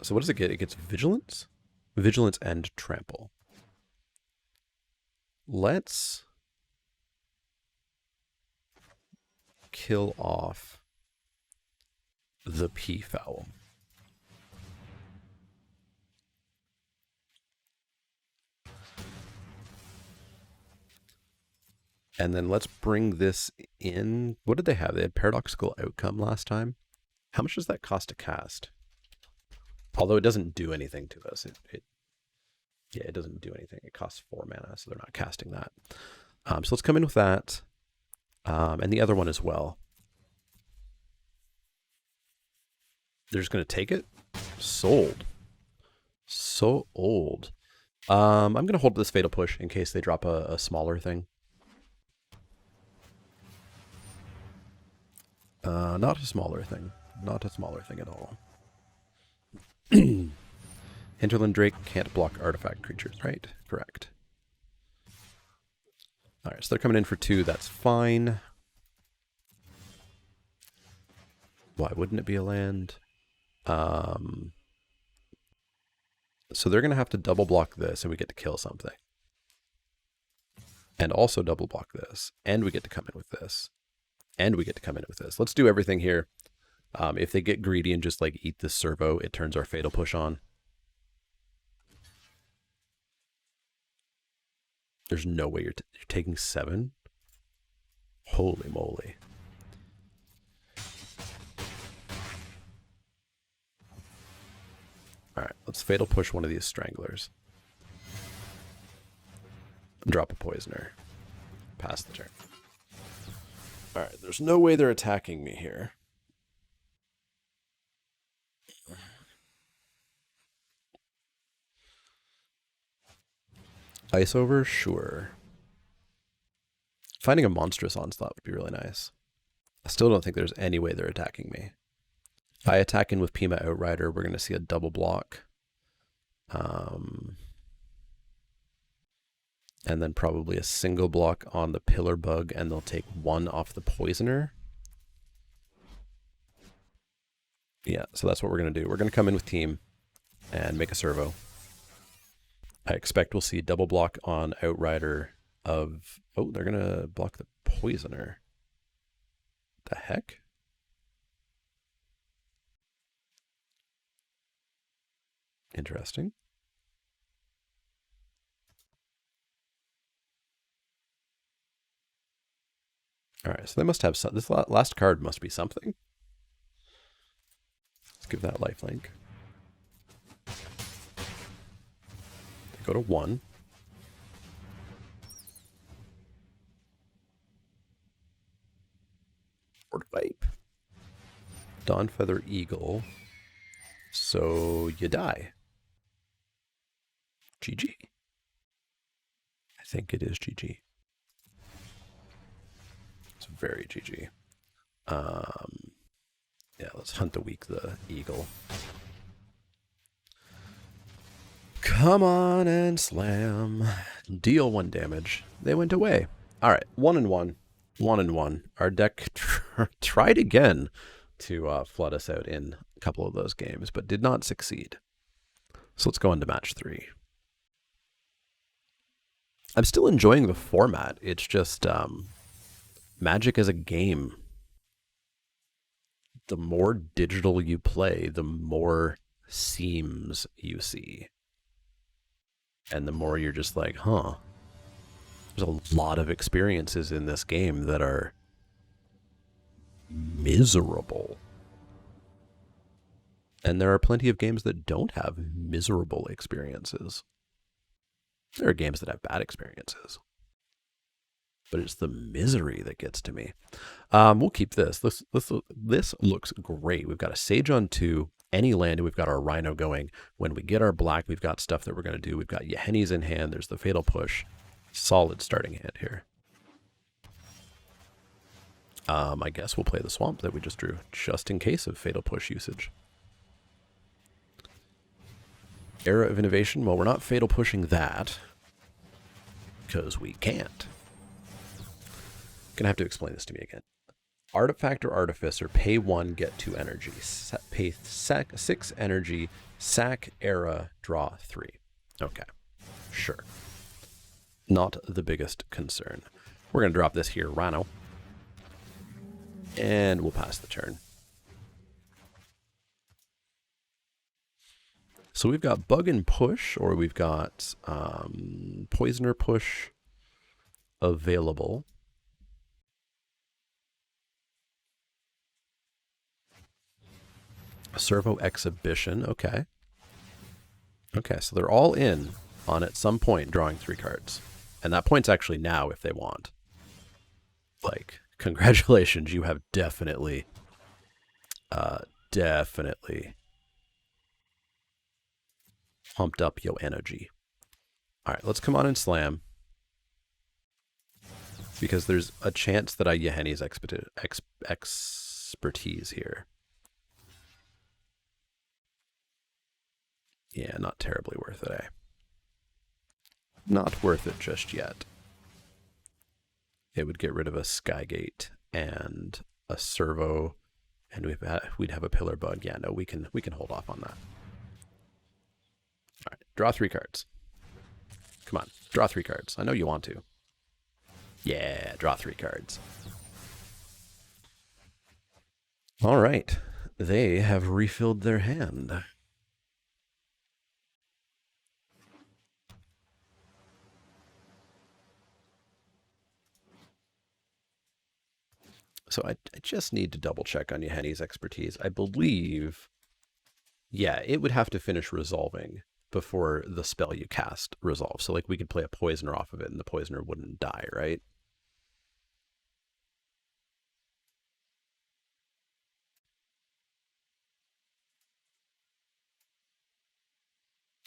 So what does it get? It gets Vigilance? Vigilance and Trample. Let's kill off the Peafowl. And then let's bring this in. What did they have? They had Paradoxical Outcome last time. How much does that cost to cast? Although it doesn't do anything to us. Yeah, it doesn't do anything. It costs 4 mana, so they're not casting that. So let's come in with that. And the other one as well. They're just going to take it? Sold. So old. I'm going to hold this Fatal Push in case they drop a smaller thing. Not a smaller thing. Not a smaller thing at all. Hinterland Drake can't block artifact creatures, right? Correct. Alright, so they're coming in for 2. That's fine. Why wouldn't it be a land? So they're going to have to double block this, and we get to kill something. And also double block this. And we get to come in with this. And we get to come in with this. Let's do everything here. If they get greedy and just like eat this servo, it turns our Fatal Push on. There's no way you're taking 7? Holy moly. Alright, let's Fatal Push one of these Stranglers. Drop a Poisoner. Pass the turn. Alright, there's no way they're attacking me here. Ice over? Sure. Finding a Monstrous Onslaught would be really nice. I still don't think there's any way they're attacking me. If I attack in with Pima Outrider, we're going to see a double block. And then probably a single block on the Pillar Bug, and they'll take 1 off the Poisoner. Yeah, so that's what we're going to do. We're going to come in with Team and make a servo. I expect we'll see double block on Outrider of... Oh, they're going to block the Poisoner. The heck? Interesting. Alright, so they must have some... This last card must be something. Let's give that lifelink. They go to 1. Board wipe. Dawnfeather Eagle. So you die. GG. I think it is GG. It's very GG. Yeah, let's hunt the eagle. Come on and slam. Deal 1 damage. They went away. All right, 1 and 1. 1 and 1. Our deck tried again. to flood us out in a couple of those games, but did not succeed. So let's go into match 3. I'm still enjoying the format. It's just Magic as a game. The more digital you play, the more seams you see. And the more you're just like, huh. There's a lot of experiences in this game that are miserable. And there are plenty of games that don't have miserable experiences. There are games that have bad experiences. But it's the misery that gets to me. We'll keep this. This looks great. We've got a Sage on 2, any land, and we've got our Rhino going. When we get our black, we've got stuff that we're going to do. We've got Yehennies in hand. There's the Fatal Push. Solid starting hand here. I guess we'll play the Swamp that we just drew, just in case of Fatal Push usage. Era of Innovation. Well, we're not Fatal Pushing that, because we can't. Gonna have to explain this to me again. Artifact or Artificer, pay 1, get 2 energy. Pay 6 energy, sack Era, draw 3. Okay, sure. Not the biggest concern. We're gonna drop this here, Rhino. And we'll pass the turn. So we've got Bug and Push, or we've got Poisoner Push available. Servo Exhibition, okay. Okay, so they're all in on at some point drawing 3 cards. And that point's actually now if they want. Like, congratulations, you have definitely pumped up your energy. All right, let's come on and slam. Because there's a chance that I Yehenni's expertise here. Yeah, not terribly worth it, eh? Not worth it just yet. It would get rid of a Skygate and a Servo, and we'd have a Pillar Bug. Yeah, no, we can hold off on that. All right, draw 3 cards. Come on, draw 3 cards. I know you want to. Yeah, draw 3 cards. All right, they have refilled their hand. So I just need to double check on Yehenni's expertise. I believe, yeah, it would have to finish resolving before the spell you cast resolves. So like we could play a Poisoner off of it and the Poisoner wouldn't die, right?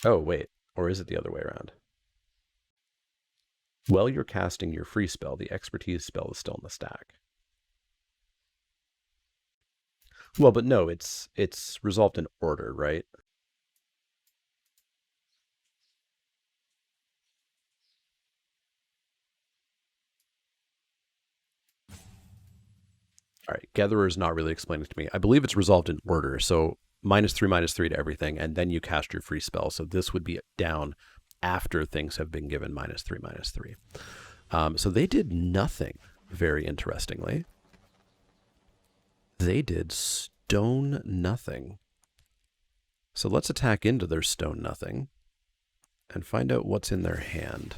Oh, wait. Or is it the other way around? While you're casting your free spell, the expertise spell is still in the stack. Well, but no, it's resolved in order, right? All right, Gatherer is not really explaining to me. I believe it's resolved in order, so -3/-3 to everything, and then you cast your free spell. So this would be down after things have been given -3/-3. So they did nothing, very interestingly. They did stone nothing. So let's attack into their stone nothing and find out what's in their hand.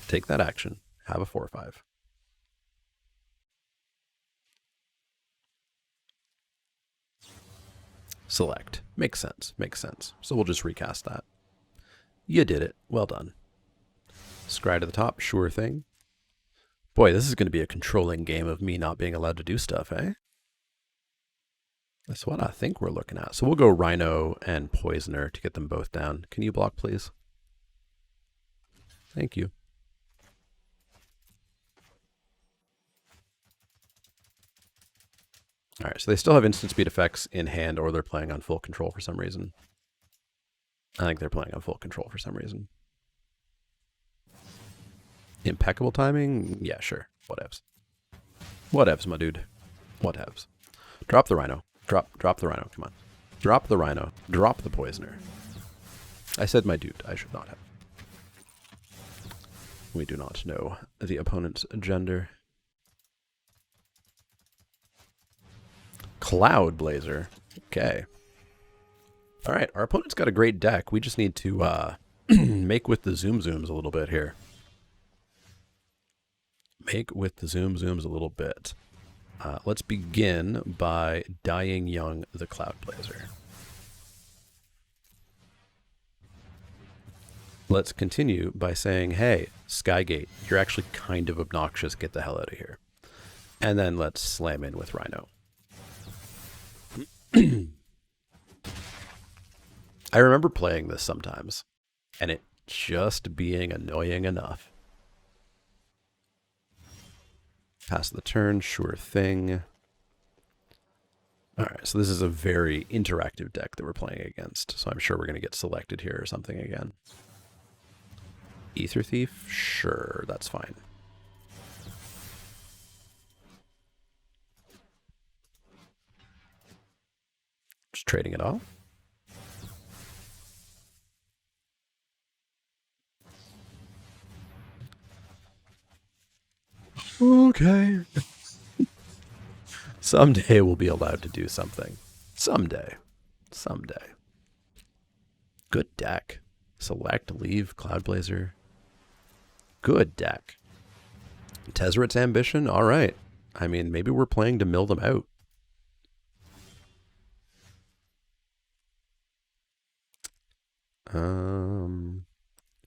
Take that action. Have a 4/5. Select. Makes sense. Makes sense. So we'll just recast that. You did it. Well done. Scry to the top. Sure thing. Boy, this is going to be a controlling game of me not being allowed to do stuff, eh? That's what I think we're looking at. So we'll go Rhino and Poisoner to get them both down. Can you block, please? Thank you. All right, so they still have instant speed effects in hand, or they're playing on full control for some reason. I think they're playing on full control for some reason. Impeccable timing? Yeah, sure. Whatevs. Whatevs, my dude. Whatevs. Drop the rhino. Drop the rhino. Come on. Drop the rhino. Drop the poisoner. I said my dude. I should not have. We do not know the opponent's gender. Cloud Blazer. Okay. All right. Our opponent's got a great deck. We just need to make with the zoom zooms a little bit here. Make with the zoom zooms a little bit. Let's begin by dying young the Cloud Blazer. Let's continue by saying, hey, Skygate, you're actually kind of obnoxious. Get the hell out of here. And then let's slam in with Rhino. I remember playing this sometimes, and it just being annoying enough. Pass the turn, sure thing. All right, so this is a very interactive deck that we're playing against, so I'm sure we're going to get selected here or something again. Ether Thief? Sure, that's fine. Just trading it off. Okay. Someday we'll be allowed to do something. Someday. Someday. Good deck. Select, leave, Cloud Blazer. Good deck. Tezzeret's Ambition? All right. I mean, maybe we're playing to mill them out.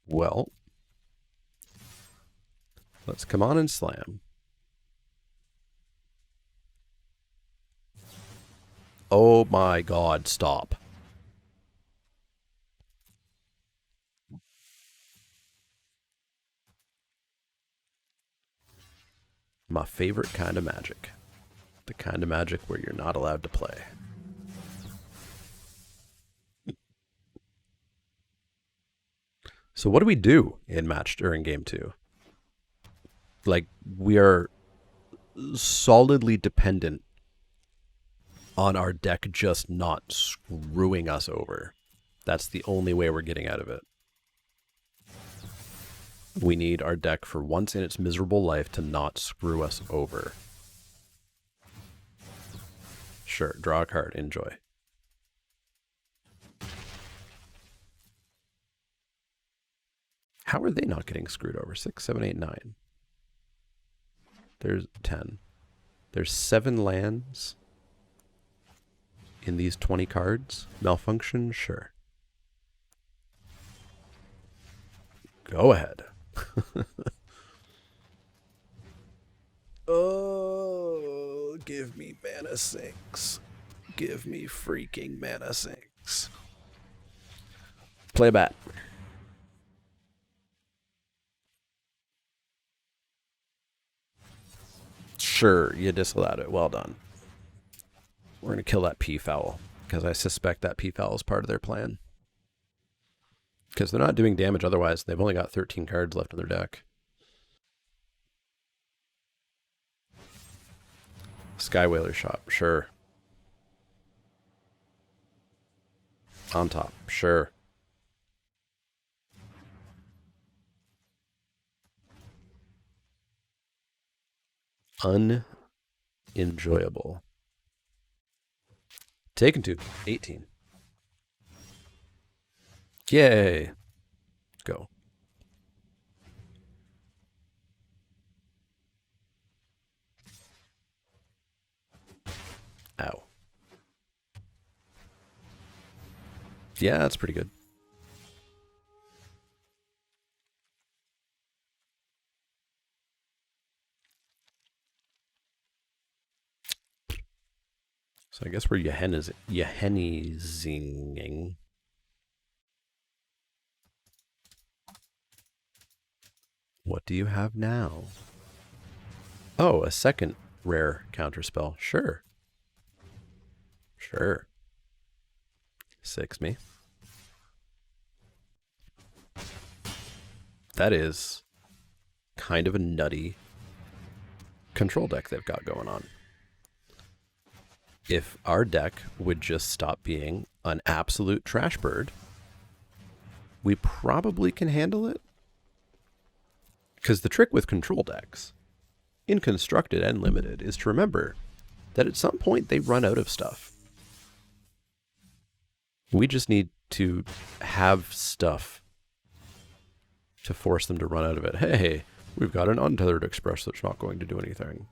Well, let's come on and slam. Oh my god, stop. My favorite kind of magic. The kind of magic where you're not allowed to play. So what do we do in match during game 2? Like, we are solidly dependent on our deck just not screwing us over. That's the only way we're getting out of it. We need our deck for once in its miserable life to not screw us over. Sure, draw a card, enjoy. How are they not getting screwed over? 6, 7, 8, 9. There's 10. There's 7 lands in these 20 cards. Malfunction? Sure. Go ahead. Oh, give me mana sinks. Give me freaking mana sinks. Play a bat. Sure, you disallowed it. Well done. We're going to kill that Peafowl, because I suspect that Peafowl is part of their plan. Because they're not doing damage otherwise. They've only got 13 cards left in their deck. Skywhaler Shop, sure. On top, sure. Unenjoyable. Taken to 18. Yay. Go. Ow. Yeah, that's pretty good. So I guess we're Yehenizing. What do you have now? Oh, a second rare counterspell. Sure. Sure. 6 me. That is kind of a nutty control deck they've got going on. If our deck would just stop being an absolute trash bird, we probably can handle it. Because the trick with control decks, in Constructed and Limited, is to remember that at some point they run out of stuff. We just need to have stuff to force them to run out of it. Hey, we've got an Untethered Express that's not going to do anything.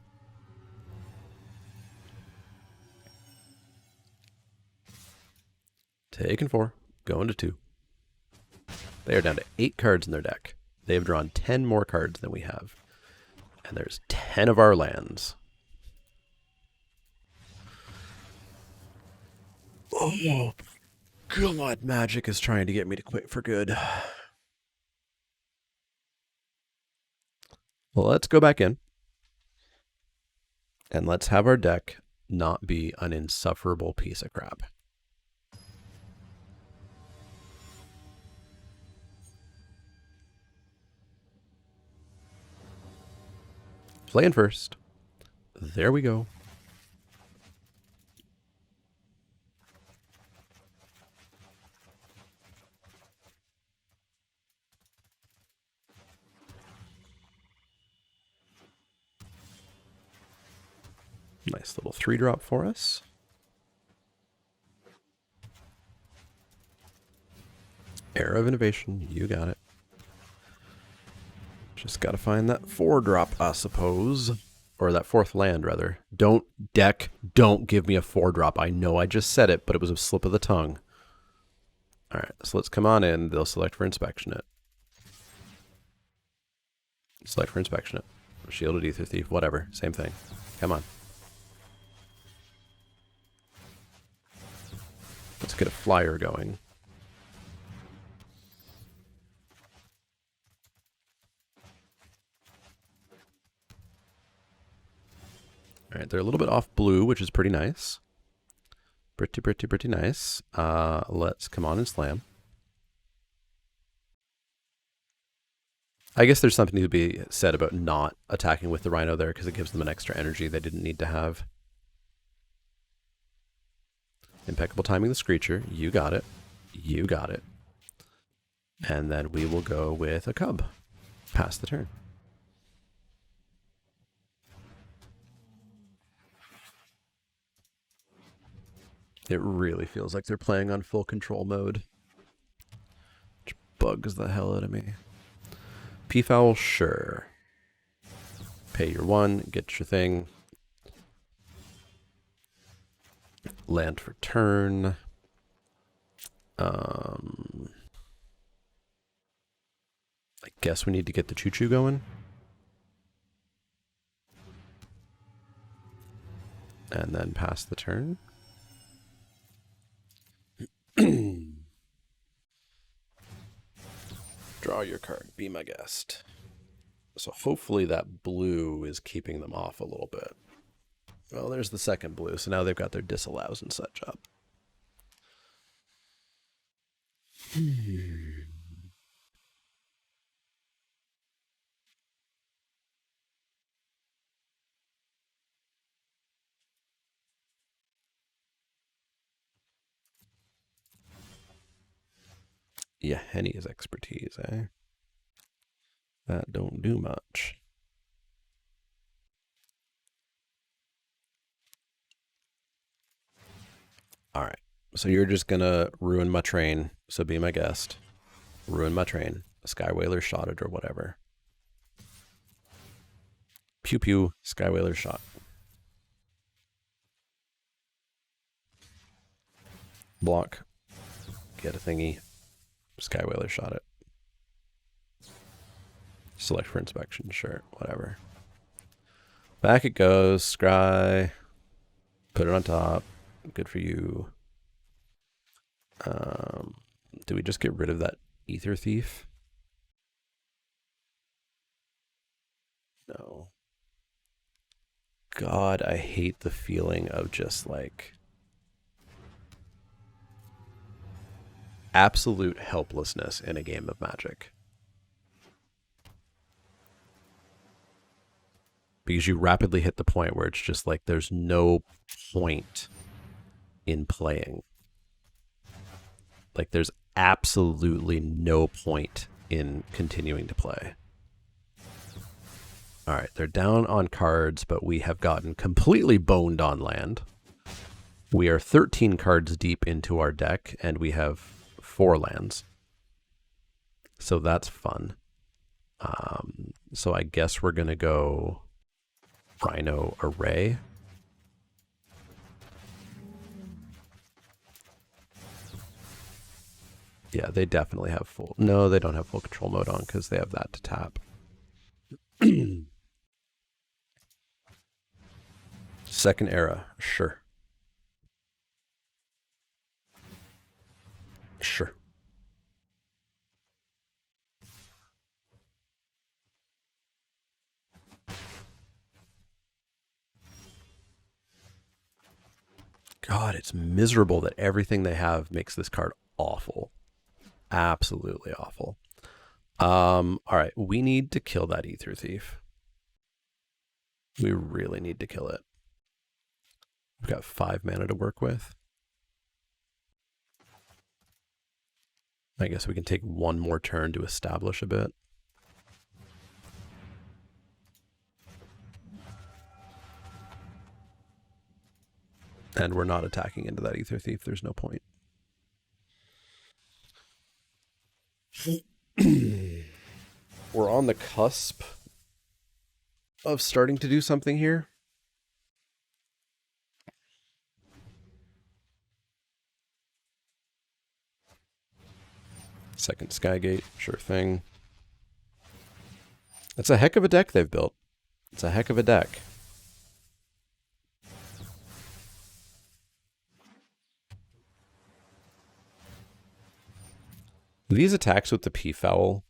Taking 4, going to 2. They are down to 8 cards in their deck. They have drawn 10 more cards than we have. And there's 10 of our lands. Oh, God, Magic is trying to get me to quit for good. Well, let's go back in. And let's have our deck not be an insufferable piece of crap. Playing first. There we go. Nice little 3-drop for us. Era of Innovation, you got it. Just gotta find that 4-drop, I suppose. Or that 4th land, rather. Don't give me a 4-drop. I know I just said it, but it was a slip of the tongue. Alright, so let's come on in. They'll select for Inspection it. Select for Inspection it. Shielded Ether Thief, whatever. Same thing. Come on. Let's get a flyer going. All right, they're a little bit off blue, which is pretty nice. Pretty nice. Let's come on and slam. I guess there's something to be said about not attacking with the Rhino there because it gives them an extra energy they didn't need to have. Impeccable timing the Screecher. You got it. You got it. And then we will go with a Cub. Pass the turn. It really feels like they're playing on full control mode. Which bugs the hell out of me. Peafowl, sure. Pay your 1, get your thing. Land for turn. I guess we need to get the choo-choo going. And then pass the turn. Draw your card. Be my guest. So hopefully that blue is keeping them off a little bit. Well, there's the second blue, so now they've got their disallows and such up. Yeah, Henny's expertise, eh? That don't do much. Alright, so you're just gonna ruin my train, so be my guest. Ruin my train. Sky Whaler shotted or whatever. Pew pew, Sky Whaler shot. Block. Get a thingy. Sky Whaler shot it. Select for inspection, sure, whatever. Back it goes, scry. Put it on top. Good for you. Do we just get rid of that Ether Thief? No. God, I hate the feeling of just like absolute helplessness in a game of Magic. because you rapidly hit the point where it's just like there's no point in playing. Like there's absolutely no point in continuing to play. All right, they're down on cards, but we have gotten completely boned on land. We are 13 cards deep into our deck, and we have 4 lands. So that's fun. So I guess we're going to go Rhino Array. Yeah, they definitely have full... No, they don't have full control mode on because they have that to tap. Second era, sure. Sure. God, it's miserable that everything they have makes this card awful. Absolutely awful. All right, we need to kill that Ether Thief. We really need to kill it. We've got 5 mana to work with. I guess we can take one more turn to establish a bit. And we're not attacking into that Ether Thief. There's no point. We're on the cusp of starting to do something here. Second Skygate, sure thing. That's a heck of a deck they've built. It's a heck of a deck. These attacks with the Peafowl,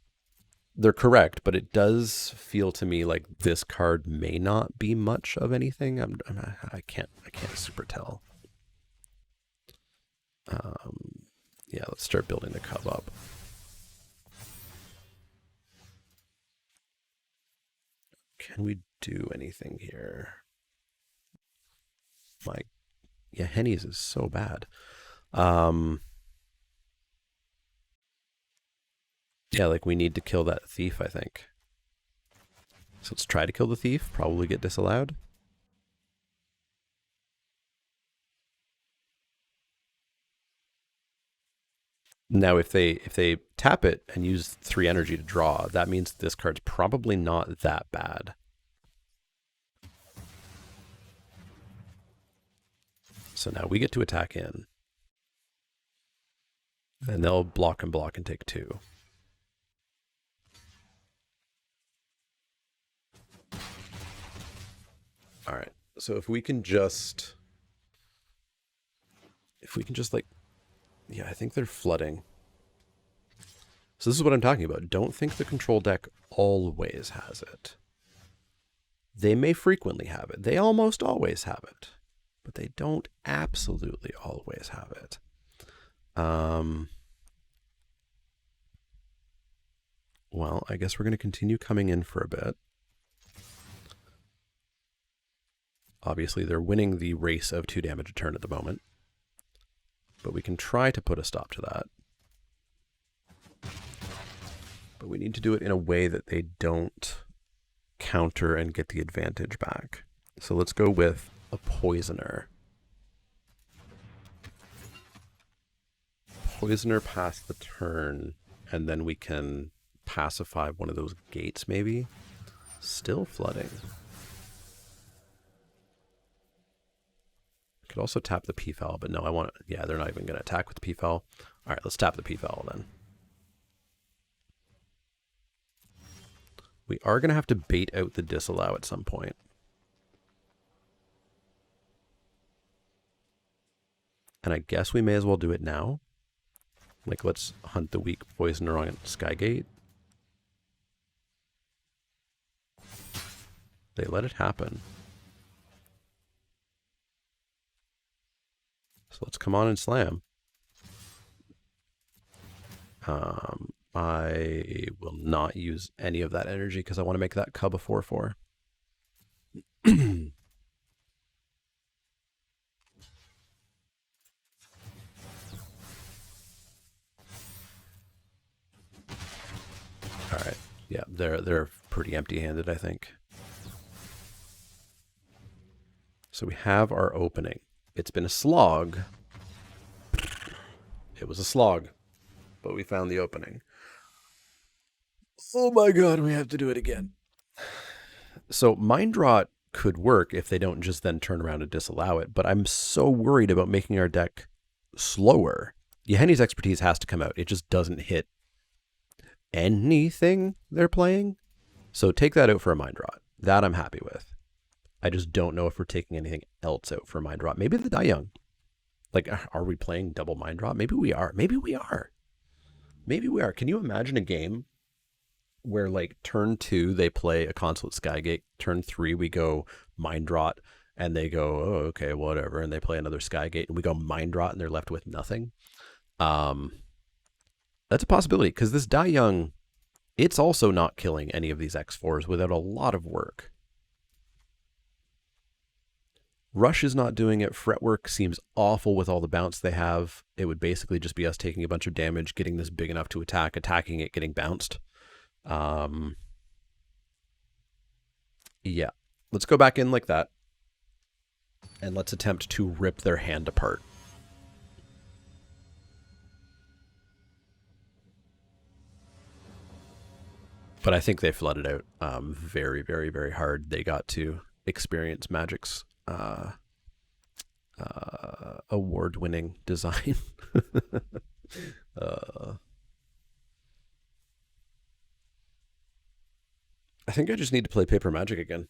they're correct, but it does feel to me like this card may not be much of anything. I can't super tell. Yeah, let's start building the cub up. Can we do anything here? Yeah, Henny's is so bad. Yeah, like we need to kill that thief, I think. So let's try to kill the thief, probably get disallowed. Now, if they tap it and use 3 energy to draw, that means this card's probably not that bad. So now we get to attack in. And they'll block and take 2. All right. So if we can just like, yeah, I think they're flooding. So this is what I'm talking about. Don't think the control deck always has it. They may frequently have it. They almost always have it. But they don't absolutely always have it. Well, I guess we're going to continue coming in for a bit. Obviously, they're winning the race of 2 damage a turn at the moment. But we can try to put a stop to that. But we need to do it in a way that they don't counter and get the advantage back. So let's go with a Poisoner. Poisoner past the turn, and then we can pacify one of those gates, maybe. Still flooding. Could also tap the Peafowl, but no, I want... Yeah, they're not even going to attack with the Peafowl. All right, let's tap the Peafowl then. We are going to have to bait out the disallow at some point. And I guess we may as well do it now. Like, let's hunt the weak Poisoner on Skygate. They let it happen. So let's come on and slam. I will not use any of that energy because I want to make that cub a 4/4. All right. Yeah, they're pretty empty-handed, I think. So we have our opening. It's been a slog. It was a slog, but we found the opening. Oh my god, we have to do it again. So Mind Rot could work if they don't just then turn around and disallow it, but I'm so worried about making our deck slower. Yeheni's expertise has to come out. It just doesn't hit anything they're playing. So take that out for a Mind Rot. That I'm happy with. I just don't know if we're taking anything else out for Mind Rot. Maybe the Die Young. Like, are we playing double Mind Rot? Maybe we are. Maybe we are. Maybe we are. Can you imagine a game where, like, turn 2, they play a Consulate Skygate. Turn 3, we go Mind Rot. And they go, oh, okay, whatever. And they play another Skygate. And we go Mind Rot, and they're left with nothing. That's a possibility. Because this Die Young, it's also not killing any of these X4s without a lot of work. Rush is not doing it. Fretwork seems awful with all the bounce they have. It would basically just be us taking a bunch of damage, getting this big enough to attack, attacking it, getting bounced. Yeah. Let's go back in like that. And let's attempt to rip their hand apart. But I think they flooded out very, very, very hard. They got to experience Magic's award-winning design. I think I just need to play Paper Magic again.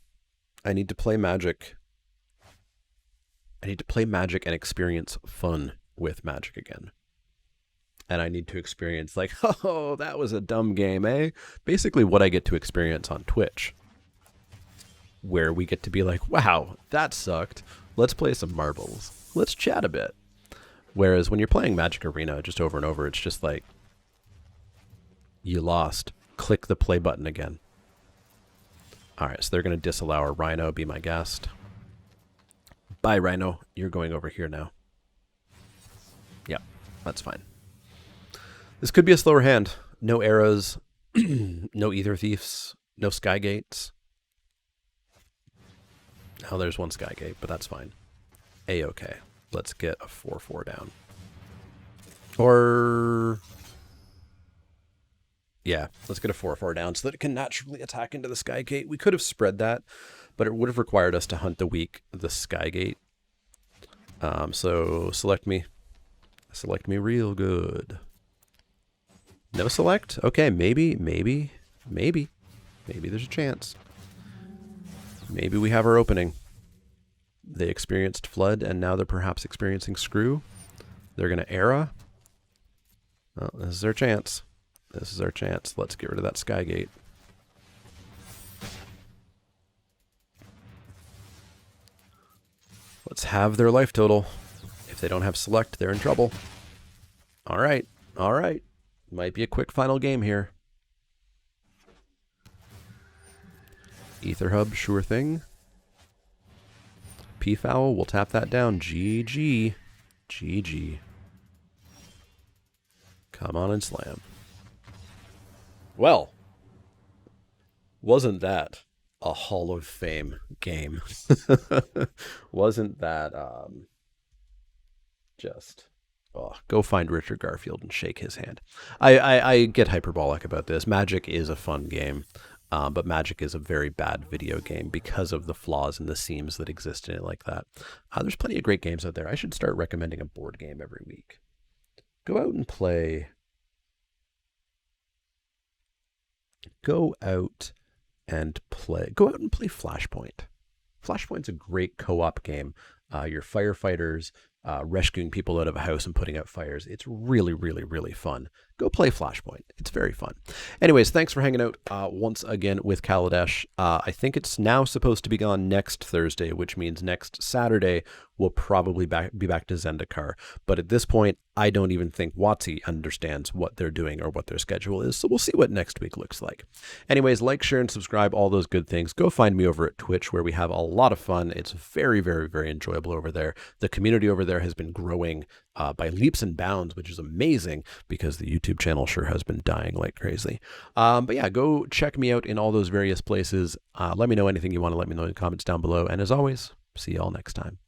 I need to play Magic. I need to play Magic and experience fun with Magic again. And I need to experience like, oh, that was a dumb game, eh? Basically what I get to experience on Twitch. Where we get to be like, wow, that sucked. Let's play some marbles. Let's chat a bit. Whereas when you're playing Magic Arena just over and over, it's just like, you lost. Click the play button again. All right, so they're going to disallow our Rhino, be my guest. Bye, Rhino. You're going over here now. Yeah, that's fine. This could be a slower hand. No arrows, no Ether Thieves, no Skygates. Oh, there's one Skygate, but that's fine. A-okay. Let's get a 4-4 down. Or... yeah, let's get a 4-4 down so that it can naturally attack into the Skygate. We could have spread that, but it would have required us to hunt the Skygate. So select me. Select me real good. No select? Okay, maybe there's a chance. Maybe we have our opening. They experienced Flood, and now they're perhaps experiencing Screw. They're going to Era. Well, this is our chance. This is our chance. Let's get rid of that Skygate. Let's have their life total. If they don't have Select, they're in trouble. All right. All right. Might be a quick final game here. Ether Hub, sure thing. P-Foul, we'll tap that down. GG. GG. Come on and slam. Well, wasn't that a Hall of Fame game? Wasn't that just... oh, go find Richard Garfield and shake his hand. I get hyperbolic about this. Magic is a fun game. But Magic is a very bad video game because of the flaws and the seams that exist in it like that. There's plenty of great games out there. I should start recommending a board game every week. Go out and play... Go out and play Flashpoint. Flashpoint's a great co-op game. You're firefighters. rescuing people out of a house and putting out fires. It's really, really, really fun. Go play Flashpoint. It's very fun. Anyways, thanks for hanging out once again with Kaladesh. I think it's now supposed to be gone next Thursday, which means next Saturday we'll probably be back to Zendikar. But at this point, I don't even think WotC understands what they're doing or what their schedule is. So we'll see what next week looks like. Anyways, like, share, and subscribe, all those good things. Go find me over at Twitch, where we have a lot of fun. It's very, very, very enjoyable over there. The community over there has been growing by leaps and bounds, which is amazing because the YouTube channel sure has been dying like crazy. But yeah, go check me out in all those various places. Let me know anything you want to let me know in the comments down below. And as always, see y'all next time.